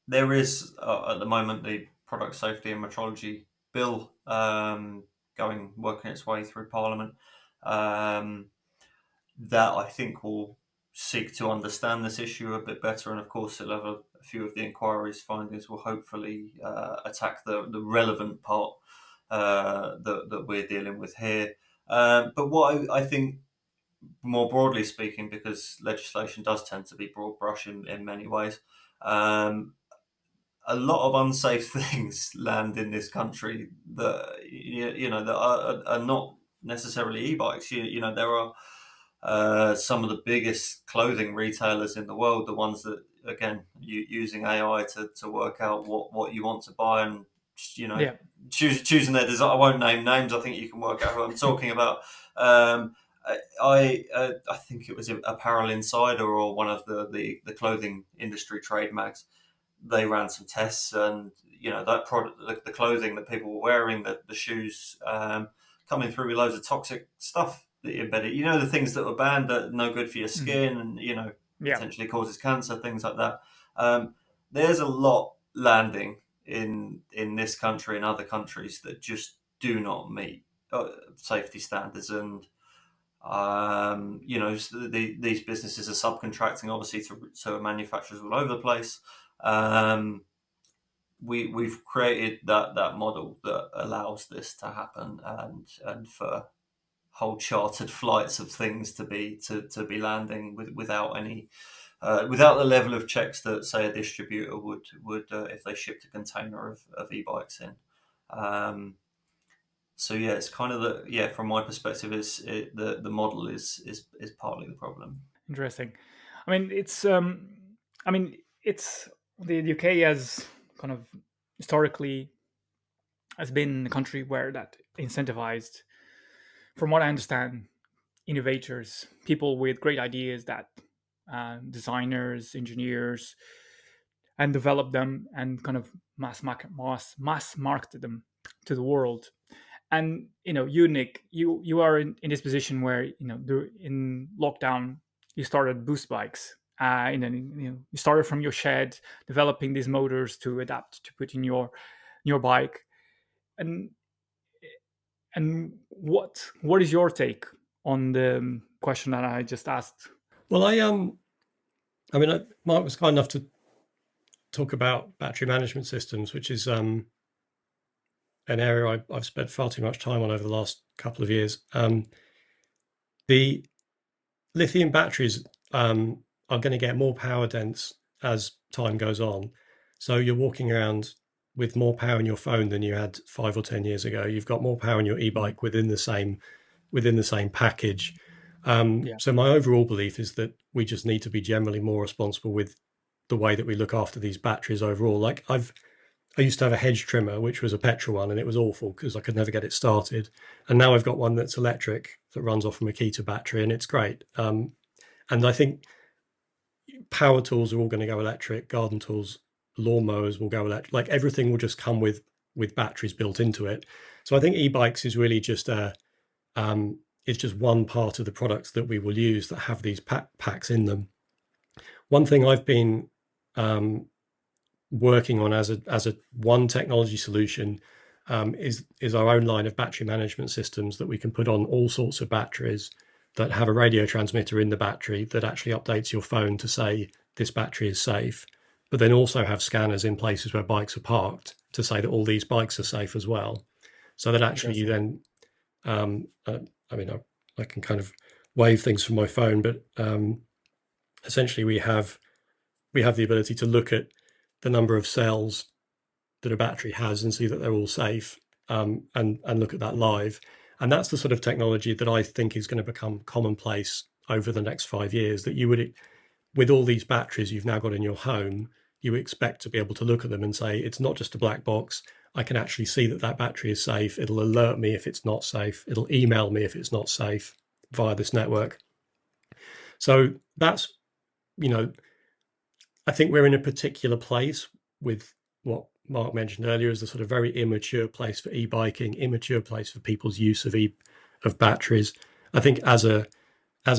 Speaker 3: There is at the moment the product safety and metrology bill working its way through Parliament. That I think will seek to understand this issue a bit better, and of course, it'll have a few of the inquiry's findings will hopefully attack the relevant part that we're dealing with here. But what I think, more broadly speaking, because legislation does tend to be broad brush in many ways, a lot of unsafe things land in this country that that are not necessarily e-bikes. There are some of the biggest clothing retailers in the world, the ones that, again, using AI to work out what you want to buy, and
Speaker 2: Yeah.
Speaker 3: choosing their design. I won't name names. I think you can work out who I'm talking about. I think it was Apparel Insider or one of the clothing industry trade mags. They ran some tests, and that product, the clothing that people were wearing, the shoes, coming through with loads of toxic stuff that you embedded. The things that were banned that are no good for your skin, and
Speaker 2: Yeah.
Speaker 3: potentially causes cancer, things like that. There's a lot landing in this country and other countries that just do not meet safety standards, and these businesses are subcontracting obviously to manufacturers all over the place. We've created that model that allows this to happen, and for whole chartered flights of things to be landing without any without the level of checks that, say, a distributor would if they shipped a container of e-bikes in. So yeah, it's kind of from my perspective, the model is partly the problem.
Speaker 2: Interesting. I mean, it's the UK has kind of historically has been a country where that incentivized, from what I understand, innovators, people with great ideas, that designers, engineers, and develop them and kind of mass market them to the world. And you, Nick, you are in this position where in lockdown you started Boost Bikes, and then you started from your shed developing these motors to adapt to put in your bike. And what is your take on the question that I just asked?
Speaker 1: Well, Mark was kind enough to talk about battery management systems, which is an area I've spent far too much time on over the last couple of years. The lithium batteries are going to get more power dense as time goes on, So you're walking around with more power in your phone than you had 5 or 10 years ago. You've got more power in your
Speaker 2: Mm.
Speaker 1: e-bike within the same package.
Speaker 2: Yeah.
Speaker 1: So my overall belief is that we just need to be generally more responsible with the way that we look after these batteries overall. Like I used to have a hedge trimmer, which was a petrol one, and it was awful because I could never get it started. And now I've got one that's electric that runs off a Makita battery, and it's great. And I think power tools are all going to go electric, garden tools, lawnmowers will go electric. Like everything will just come with batteries built into it. So I think e-bikes is really just it's just one part of the products that we will use that have these packs in them. One thing I've been um, working on as a one technology solution is our own line of battery management systems that we can put on all sorts of batteries that have a radio transmitter in the battery that actually updates your phone to say this battery is safe, but then also have scanners in places where bikes are parked to say that all these bikes are safe as well. So that actually you
Speaker 2: Interesting.
Speaker 1: then, um, uh, I mean, I can kind of wave things from my phone, but essentially we have the ability to look at the number of cells that a battery has and see that they're all safe, and look at that live. And that's the sort of technology that I think is going to become commonplace over the next 5 years. That you would, with all these batteries you've now got in your home, you expect to be able to look at them and say it's not just a black box. I can actually see that that battery is safe. It'll alert me if it's not safe. It'll email me if it's not safe via this network. So that's, you know, I think we're in a particular place with what Mark mentioned earlier as the sort of very immature place for e-biking, immature place for people's use of batteries. I think as a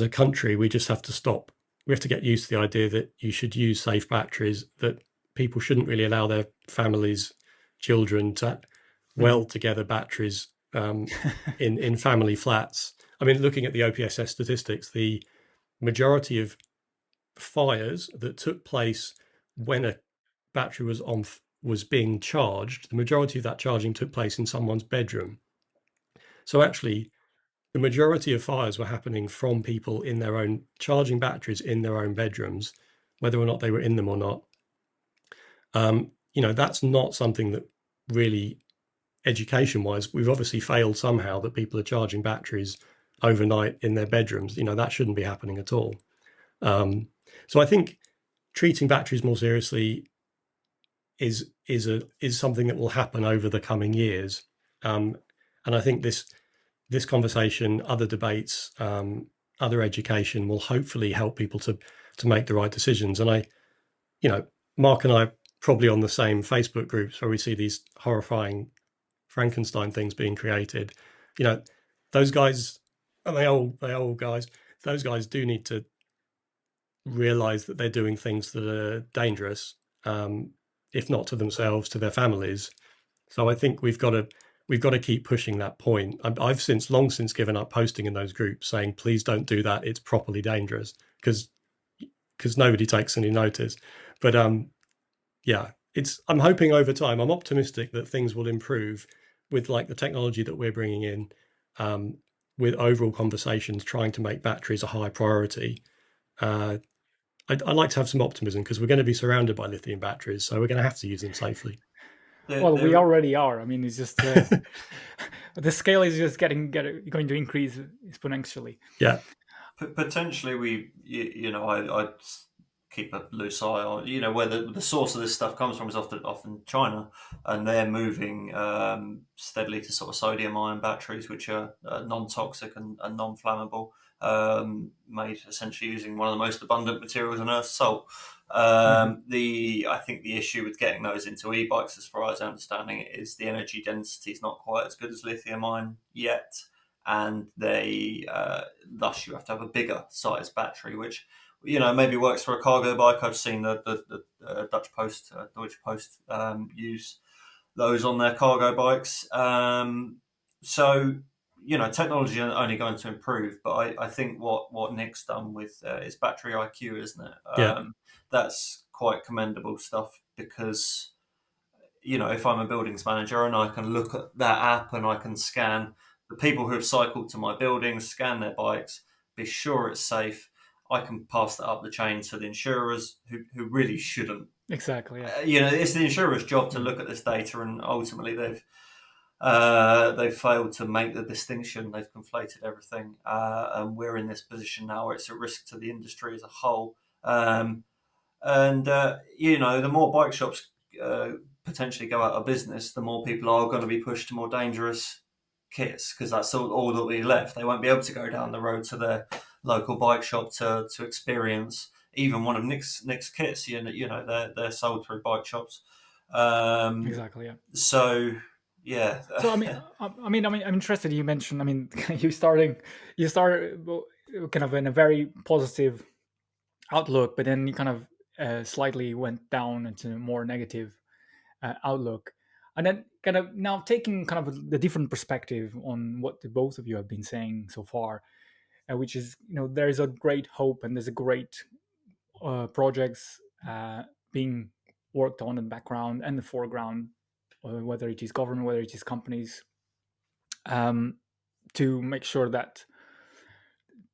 Speaker 1: country, we just have to stop. We have to get used to the idea that you should use safe batteries, that people shouldn't really allow their families, children to
Speaker 2: Mhm.
Speaker 1: weld together batteries in family flats. I mean, looking at the OPSS statistics, the majority of fires that took place when a battery was being charged, the majority of that charging took place in someone's bedroom. So actually, the majority of fires were happening from people in their own charging batteries in their own bedrooms, whether or not they were in them or not. That's not something that really, education wise, we've obviously failed somehow that people are charging batteries overnight in their bedrooms. That shouldn't be happening at all. So I think treating batteries more seriously is something that will happen over the coming years. And I think this conversation, other debates, other education will hopefully help people to make the right decisions. And Mark and I are probably on the same Facebook groups where we see these horrifying Frankenstein things being created. You know, those guys, and they old guys, those guys do need to realize that they're doing things that are dangerous, if not to themselves, to their families. So I think we've got to keep pushing that point. I've long since given up posting in those groups saying, please don't do that. It's properly dangerous because nobody takes any notice. But yeah, I'm hoping over time. I'm optimistic that things will improve with like the technology that we're bringing in, with overall conversations trying to make batteries a high priority. Uh, I like to have some optimism because we're going to be surrounded by lithium batteries, so we're going to have to use them safely.
Speaker 2: Well, we
Speaker 3: There,
Speaker 2: already are. I mean, it's just the scale is just going to increase exponentially.
Speaker 1: Yeah,
Speaker 3: potentially I keep a loose eye on where the source of this stuff comes from is often China, and they're moving steadily to sort of sodium ion batteries, which are non-toxic and non-flammable, made essentially using one of the most abundant materials on earth, salt.
Speaker 2: Mhm.
Speaker 3: The I think the issue with getting those into e-bikes, as far as I understanding it, is the energy density is not quite as good as lithium ion yet, and thus you have to have a bigger size battery, which maybe works for a cargo bike. I've seen the Deutsche Post use those on their cargo bikes. So technology is only going to improve, but I think what Nick's done with is battery IQ, isn't it?
Speaker 1: yeah,
Speaker 3: That's quite commendable stuff, because if I'm a buildings manager and I can look at that app and I can scan the people who have cycled to my buildings, scan their bikes, be sure it's safe, I can pass that up the chain to the insurers who really shouldn't
Speaker 2: Exactly. Yeah.
Speaker 3: It's the insurer's job to
Speaker 2: Mm.
Speaker 3: look at this data, and ultimately they've failed to make the distinction. They've conflated everything, and we're in this position now where it's a risk to the industry as a whole. And the more bike shops uh, potentially go out of business, the more people are going to be pushed to more dangerous kits, because that's all that will be left. They won't be able to go down the road to their local bike shop to experience even one of Nick's kits. They're sold through bike shops. Um,
Speaker 2: Exactly. Yeah.
Speaker 3: so yeah,
Speaker 2: So I'm interested. You mentioned, you started kind of in a very positive outlook, but then you kind of slightly went down into a more negative outlook, and then kind of now taking kind of the different perspective on what the both of you have been saying so far, which is, there is a great hope and there's a great projects being worked on in the background and the foreground, whether it is government, whether it is companies, um, to make sure that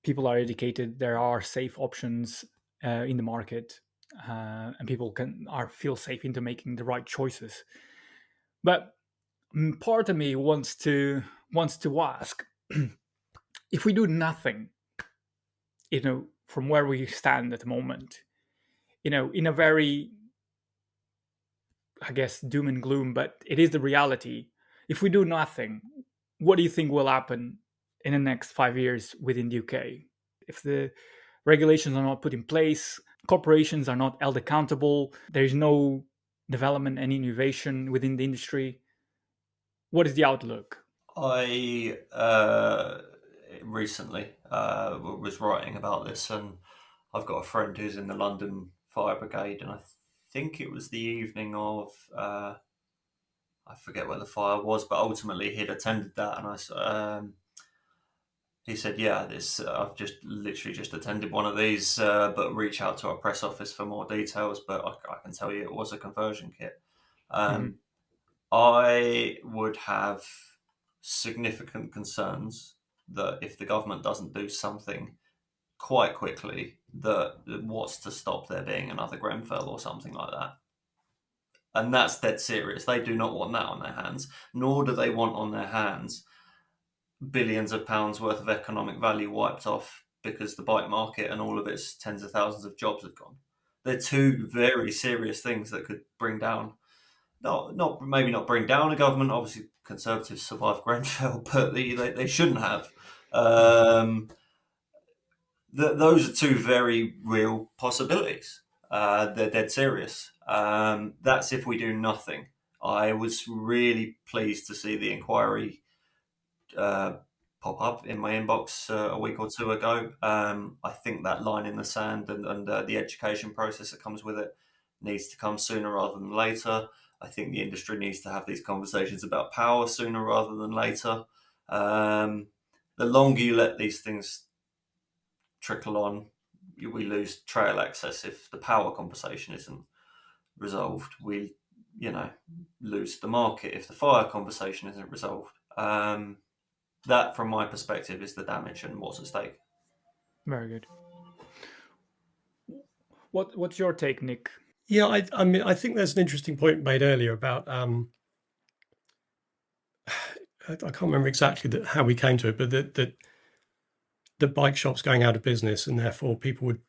Speaker 2: people are educated, there are safe options in the market, and people can are feel safe into making the right choices. But part of me wants to ask, if we do nothing, from where we stand at the moment, in a very, I guess, doom and gloom, but it is the reality. If we do nothing, what do you think will happen in the next 5 years within the UK? If the regulations are not put in place, corporations are not held accountable, there is no development and innovation within the industry, what is the outlook?
Speaker 3: I recently was writing about this, and I've got a friend who's in the London Fire Brigade, and I think it was the evening of I forget where the fire was, but ultimately he'd attended that, and he said, "Yeah, this I've just literally just attended one of these, but reach out to our press office for more details." But I can tell you, it was a conversion kit.
Speaker 2: Hmm.
Speaker 3: Um, I would have significant concerns that if the government doesn't do something quite quickly, that what's to stop there being another Grenfell or something like that. And that's dead serious. They do not want that on their hands, nor do they want on their hands billions of pounds worth of economic value wiped off because the bike market and all of its tens of thousands of jobs have gone. They're two very serious things that could bring down, not maybe not bring down a government. Obviously, Conservatives survived Grenfell, but they shouldn't have. Um, those are two very real possibilities. They're dead serious. That's if we do nothing. I was really pleased to see the inquiry uh, pop up in my inbox a week or two ago. I think that line in the sand and the education process that comes with it needs to come sooner rather than later. I think the industry needs to have these conversations about power sooner rather than later. Um, the longer you let these things trickle on, we lose trail access. If the power conversation isn't resolved, we, you know, lose the market. If the fire conversation isn't resolved, that, from my perspective, is the damage and what's at stake.
Speaker 2: Very good. What's your take, Nick?
Speaker 1: Yeah, I mean, I think there's an interesting point made earlier about I can't remember exactly how we came to it, but that the bike shops going out of business, and therefore people would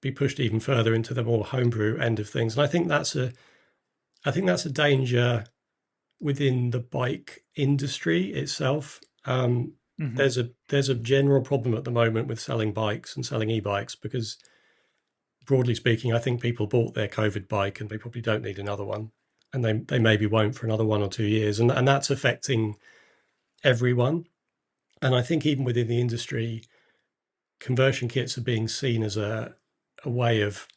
Speaker 1: be pushed even further into the more homebrew end of things. And I think that's a danger within the bike industry itself.
Speaker 2: Hmm.
Speaker 1: There's a general problem at the moment with selling bikes and selling e-bikes because, broadly speaking, I think people bought their COVID bike and they probably don't need another one, and they maybe won't for another 1 or 2 years, and that's affecting everyone. And I think even within the industry, conversion kits are being seen as a way of,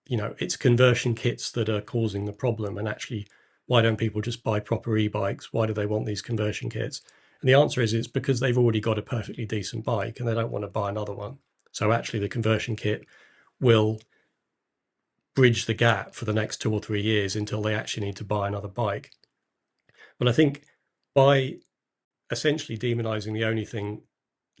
Speaker 1: it's conversion kits that are causing the problem. And actually, why don't people just buy proper e-bikes? Why do they want these conversion kits? And the answer is it's because they've already got a perfectly decent bike and they don't want to buy another one. So actually, the conversion kit will bridge the gap for the next 2 or 3 years until they actually need to buy another bike. But I think by essentially demonizing the only thing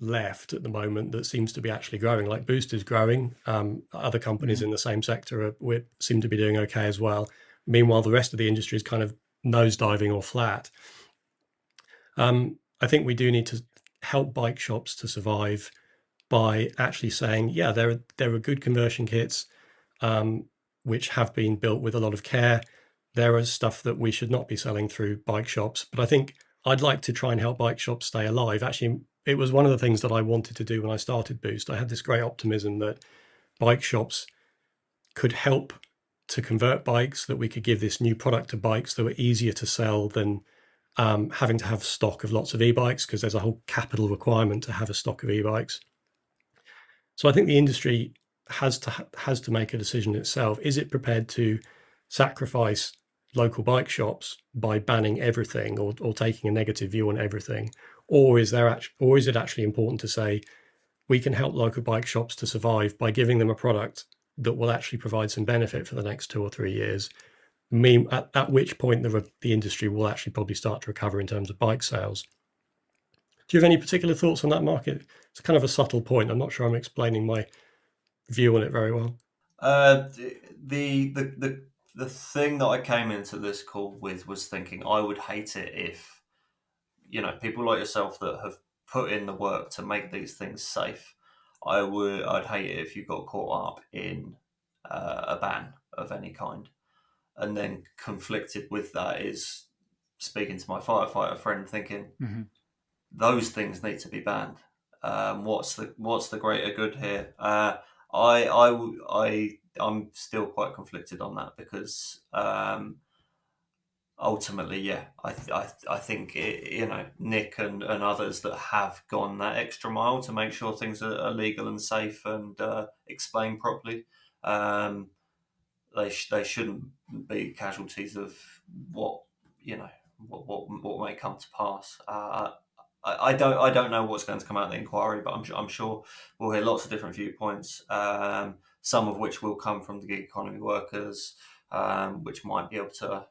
Speaker 1: left at the moment that seems to be actually growing. Like Boost is growing. Other companies
Speaker 2: Mhm.
Speaker 1: in the same sector seem to be doing okay as well. Meanwhile, the rest of the industry is kind of nosediving or flat. I think we do need to help bike shops to survive by actually saying, yeah, there are good conversion kits which have been built with a lot of care. There is stuff that we should not be selling through bike shops. But I think I'd like to try and help bike shops stay alive. Actually, it was one of the things that I wanted to do when I started Boost. I had this great optimism that bike shops could help to convert bikes, that we could give this new product to bikes that were easier to sell than having to have stock of lots of e-bikes, because there's a whole capital requirement to have a stock of e-bikes. So I think the industry has to make a decision itself. Is it prepared to sacrifice local bike shops by banning everything or taking a negative view on everything, or is it actually important to say we can help local bike shops to survive by giving them a product that will actually provide some benefit for the next 2 or 3 years? At which point the industry will actually probably start to recover in terms of bike sales. Do you have any particular thoughts on that market? It's kind of a subtle point. I'm not sure I'm explaining my view on it very well.
Speaker 3: The thing that I came into this call with was thinking I would hate it if, people like yourself that have put in the work to make these things safe. I'd hate it if you got caught up in a ban of any kind, and then conflicted with that is speaking to my firefighter friend, thinking
Speaker 2: Mhm.
Speaker 3: those things need to be banned. What's the greater good here? I'm still quite conflicted on that because ultimately, yeah, I think Nick and others that have gone that extra mile to make sure things are legal and safe and explained properly. Um, they shouldn't be casualties of what you know what may come to pass. I don't know what's going to come out of the inquiry, but I'm sure we'll hear lots of different viewpoints. Some of which will come from the gig economy workers, which might be able to,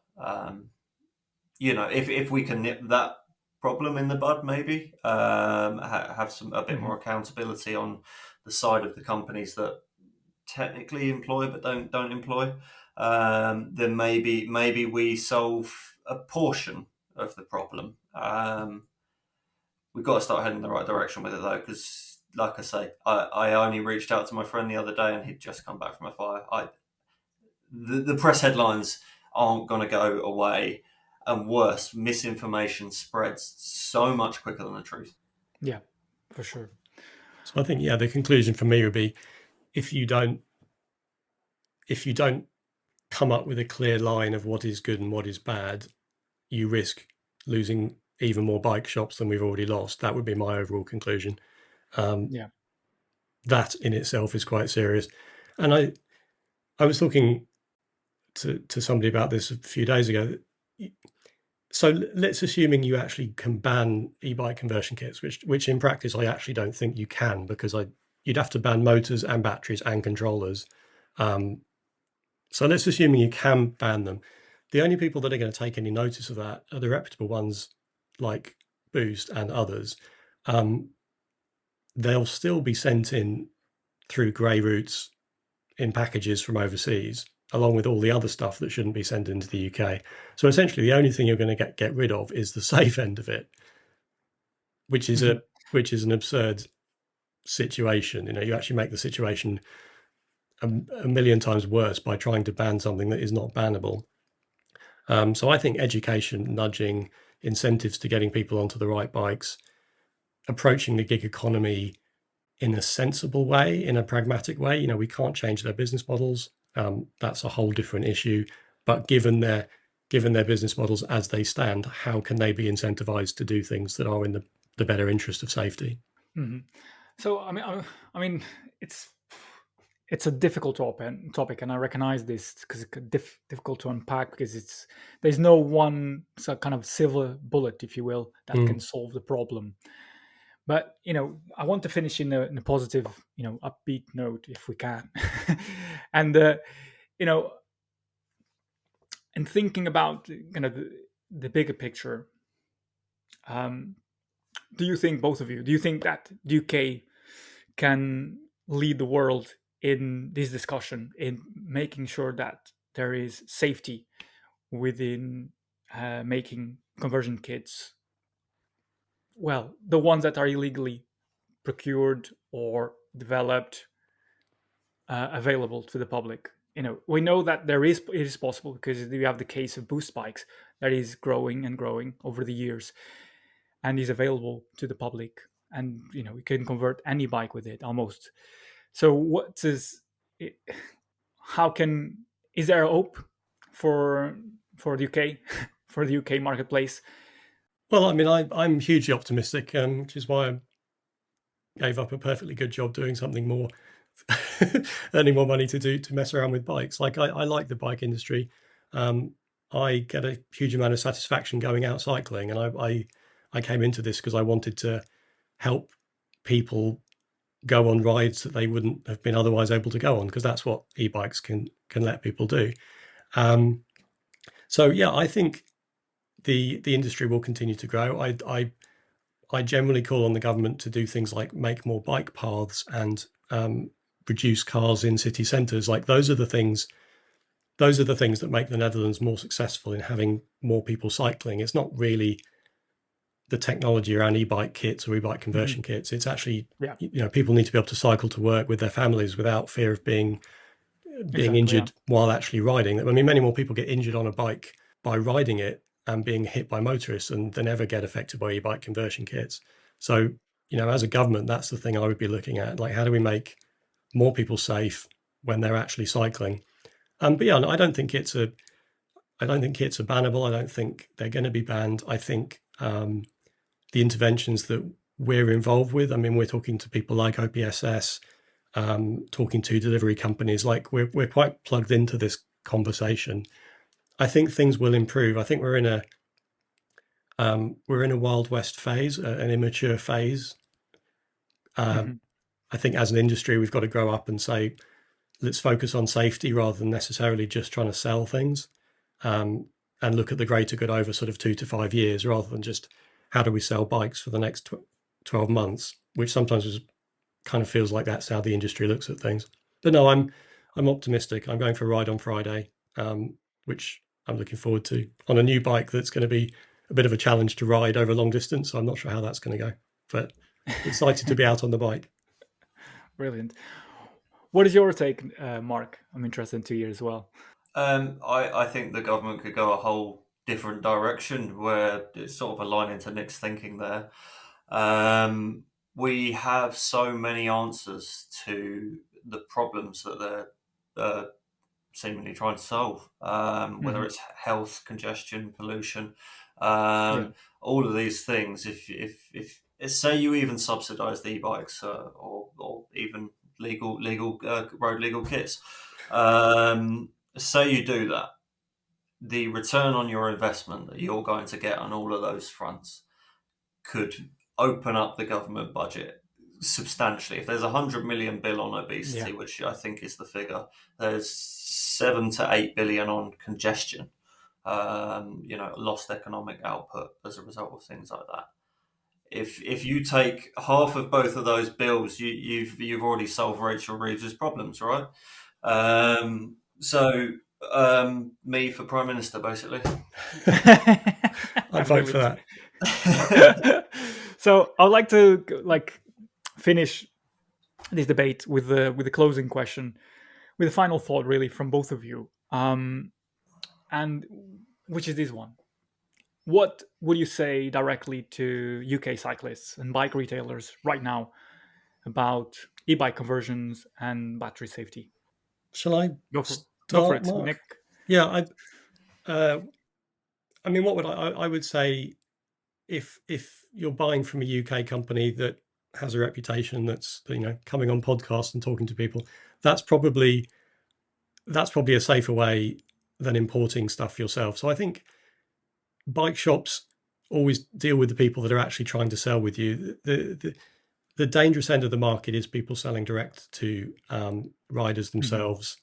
Speaker 3: if we can nip that problem in the bud, maybe have a bit
Speaker 2: Mhm.
Speaker 3: more accountability on the side of the companies that technically employ but don't employ, then maybe we solve a portion of the problem. We've got to start heading in the right direction with it though, because like I say, I only reached out to my friend the other day and he'd just come back from a fire. The press headlines aren't going to go away, and worse, misinformation spreads so much quicker than the truth.
Speaker 2: Yeah, for sure.
Speaker 1: So I think, yeah, the conclusion for me would be if you don't come up with a clear line of what is good and what is bad, you risk losing even more bike shops than we've already lost. That would be my overall conclusion.
Speaker 2: Yeah.
Speaker 1: That in itself is quite serious. And I was talking to somebody about this a few days ago. So let's assuming you actually can ban e-bike conversion kits, which in practice I actually don't think you can, because you'd have to ban motors and batteries and controllers. So let's assuming you can ban them. The only people that are going to take any notice of that are the reputable ones like Boost and others. They'll still be sent in through grey routes in packages from overseas, along with all the other stuff that shouldn't be sent into the UK. So essentially, the only thing you're going to get rid of is the safe end of it, which is
Speaker 2: Mhm.
Speaker 1: an absurd situation. You actually make the situation a million times worse by trying to ban something that is not bannable. So I think education, nudging, incentives to getting people onto the right bikes, approaching the gig economy in a sensible way, in a pragmatic way. We can't change their business models. That's a whole different issue. But given their business models as they stand, how can they be incentivized to do things that are in the better interest of safety?
Speaker 2: Mhm. So I mean, it's it's a difficult topic, and I recognize this because it's difficult to unpack because there's no one kind of silver bullet, if you will, that can
Speaker 1: Mm.
Speaker 2: solve the problem. But I want to finish in a positive, upbeat note if we can, and you know, and thinking about kind of the bigger picture. Um, Do you think, both of you, do you think that the UK can lead the world in this discussion in making sure that there is safety within making conversion kits, well, the ones that are illegally procured or developed, available to the public? We know that it is possible because you have the case of boost bikes that is growing and growing over the years and is available to the public, and we can convert any bike with it almost. So what is it, how can is there hope for the UK for the UK marketplace?
Speaker 1: Well, I mean, I'm hugely optimistic, which is why I gave up a perfectly good job doing something more, earning more money to mess around with bikes. Like I like the bike industry. I get a huge amount of satisfaction going out cycling, and I came into this because I wanted to help people go on rides that they wouldn't have been otherwise able to go on, because that's what e-bikes can let people do. So yeah, I think the industry will continue to grow. I generally call on the government to do things like make more bike paths and reduce cars in city centres. Like those are the things that make the Netherlands more successful in having more people cycling. It's not really the technology around e-bike kits or e-bike conversion kits. It's actually,
Speaker 2: Yeah,
Speaker 1: people need to be able to cycle to work with their families without fear of being
Speaker 2: exactly. Yeah.
Speaker 1: injured while actually riding. I mean, many more people get injured on a bike by riding it and being hit by motorists than ever get affected by e-bike conversion kits. So, as a government, that's the thing I would be looking at. Like, how do we make more people safe when they're actually cycling? But yeah, I don't think kits are bannable. I don't think they're going to be banned. I think the interventions that we're involved with, I mean, we're talking to people like OPSS, talking to delivery companies, like we're quite plugged into this conversation. I think things will improve. I think we're in a Wild West phase, an immature phase. I think as an industry, we've got to grow up and say, let's focus on safety rather than necessarily just trying to sell things, and look at the greater good over sort of 2 to 5 years, rather than just how do we sell bikes for the next 12 months, which sometimes kind of feels like that's how the industry looks at things. But no, I'm optimistic. I'm going for a ride on Friday, which I'm looking forward to, on a new bike that's going to be a bit of a challenge to ride over a long distance. So I'm not sure how that's going to go, but excited to be out on the bike.
Speaker 2: Brilliant. What is your take, Mark? I'm interested to hear as well.
Speaker 3: I think the government could go a whole different direction, where it's sort of aligning to Nick's thinking there. We have so many answers to the problems that they're seemingly trying to solve, whether it's health, congestion, pollution,
Speaker 2: Yeah.
Speaker 3: all of these things. If say you even subsidise the e-bikes, or even road legal kits, say you do that, the return on your investment that you're going to get on all of those fronts could open up the government budget substantially. If there's 100 million bill on obesity,
Speaker 2: Yeah.
Speaker 3: which I think is the figure, there's 7 to 8 billion on congestion. Lost economic output as a result of things like that. If you take half of both of those bills, you've already solved Rachel Reeves's problems, right? So me for Prime Minister, basically.
Speaker 1: I'd vote for that.
Speaker 2: So I'd like to finish this debate with the closing question, with a final thought, really, from both of you, and which is this one: what would you say directly to UK cyclists and bike retailers right now about e-bike conversions and battery safety?
Speaker 1: Shall I
Speaker 2: Go for
Speaker 1: start,
Speaker 2: it,
Speaker 1: Mark?
Speaker 2: Nick.
Speaker 1: Yeah, I mean, what would I would say, if you're buying from a UK company that has a reputation, that's coming on podcasts and talking to people, that's probably a safer way than importing stuff yourself. So I think bike shops always deal with the people that are actually trying to sell with you. The dangerous end of the market is people selling direct to riders themselves.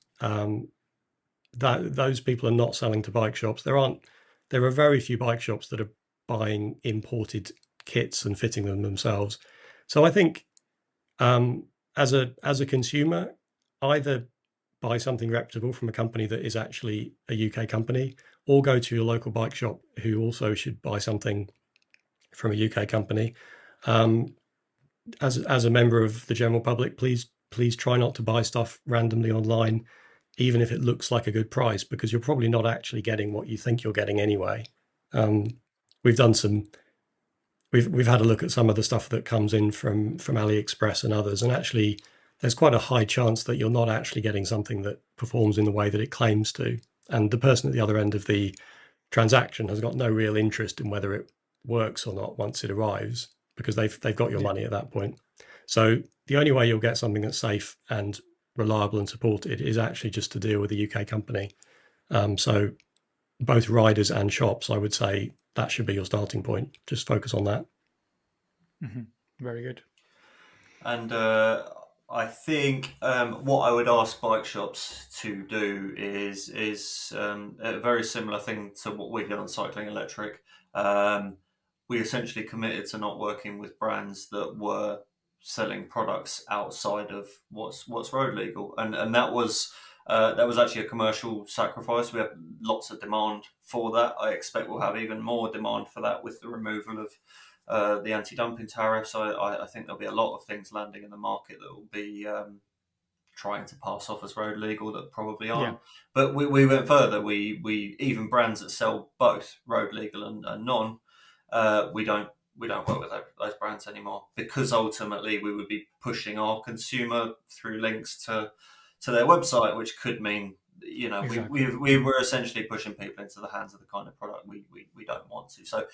Speaker 1: Those people are not selling to bike shops. There are very few bike shops that are buying imported kits and fitting them themselves. So I think as a consumer, either buy something reputable from a company that is actually a UK company, or go to your local bike shop who also should buy something from a UK company. As a member of the general public, please try not to buy stuff randomly online, even if it looks like a good price, because you're probably not actually getting what you think you're getting anyway. We've done some. We've had a look at some of the stuff that comes in from AliExpress and others, and actually, there's quite a high chance that you're not actually getting something that performs in the way that it claims to. And the person at the other end of the transaction has got no real interest in whether it works or not once it arrives, because they've got your money at that point. So the only way you'll get something that's safe and reliable and supported is actually just to deal with a UK company. So both riders and shops, I would say that should be your starting point. Just focus on that.
Speaker 2: Mm-hmm. Very good.
Speaker 3: And I think what I would ask bike shops to do is a very similar thing to what we did on Cycling Electric. We essentially committed to not working with brands that were selling products outside of what's road legal, and that was actually a commercial sacrifice. We have lots of demand for that. I expect we'll have even more demand for that with the removal of the anti-dumping tariffs. I think there'll be a lot of things landing in the market that will be trying to pass off as road legal that probably aren't.
Speaker 2: Yeah.
Speaker 3: But we went further. We even brands that sell both road legal and non, we don't work with those brands anymore, because ultimately we would be pushing our consumer through links to their website, which could mean,
Speaker 2: Exactly.
Speaker 3: we were essentially pushing people into the hands of the kind of product we don't want to. So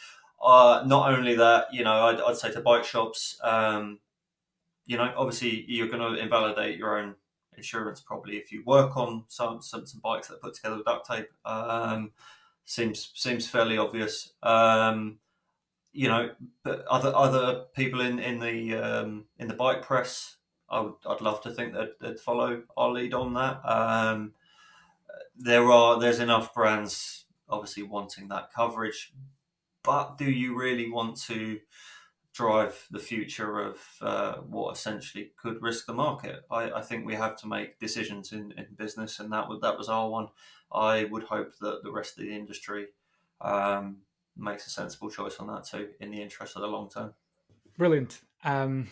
Speaker 3: not only that, I'd say to bike shops, obviously you're going to invalidate your own insurance probably if you work on some bikes that are put together with duct tape. Seems fairly obvious. But other people in the bike press, I'd love to think that they'd follow our lead on that. There's enough brands obviously wanting that coverage, but do you really want to drive the future of what essentially could risk the market? I think we have to make decisions in business, and that was our one. I would hope that the rest of the industry makes a sensible choice on that too, in the interest of the long term.
Speaker 2: Brilliant. I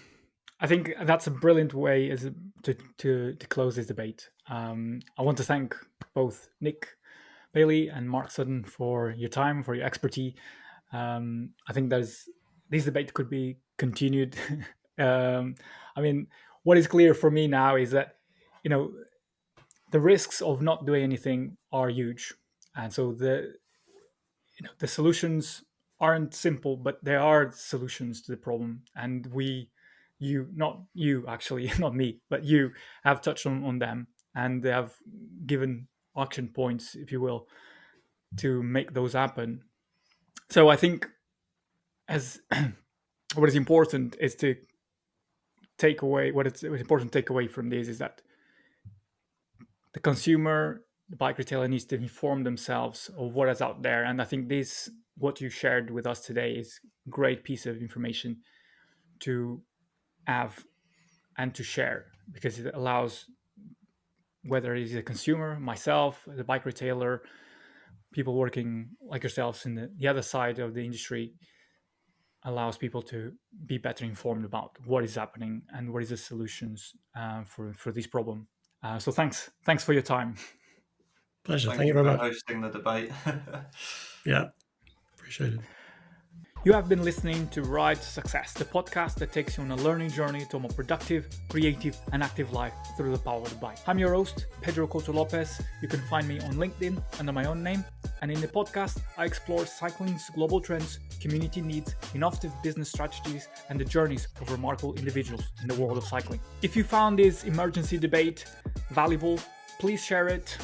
Speaker 2: think that's a brilliant way to close this debate. I want to thank both Nick Bailey and Mark Sutton for your time, for your expertise. I think this debate could be continued. What is clear for me now is that, the risks of not doing anything are huge. And so the solutions aren't simple, but there are solutions to the problem. And not you actually, not me, but you have touched on them, and they have given action points, if you will, to make those happen. So I think what is important is to take away what's important to take away from this is that the consumer, the bike retailer, needs to inform themselves of what is out there. And I think what you shared with us today is a great piece of information to have and to share, because it allows, whether it is a consumer, myself, the bike retailer, people working like yourselves in the other side of the industry, allows people to be better informed about what is happening and what is the solutions for this problem. So thanks for your time.
Speaker 1: Pleasure.
Speaker 3: Thank
Speaker 1: Thank you
Speaker 3: you
Speaker 1: very
Speaker 3: for
Speaker 1: much.
Speaker 3: hosting the debate.
Speaker 1: Yeah, appreciate it.
Speaker 2: You have been listening to Ride to Success, the podcast that takes you on a learning journey to a more productive, creative, and active life through the power of the bike. I'm your host, Pedro Couto Lopes. You can find me on LinkedIn under my own name. And in the podcast, I explore cycling's global trends, community needs, innovative business strategies, and the journeys of remarkable individuals in the world of cycling. If you found this emergency debate valuable, please share it,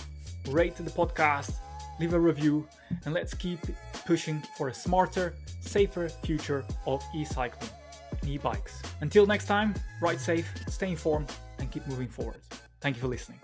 Speaker 2: rate the podcast, leave a review, and let's keep pushing for a smarter, safer future of e-cycling and e-bikes. Until next time, ride safe, stay informed, and keep moving forward. Thank you for listening.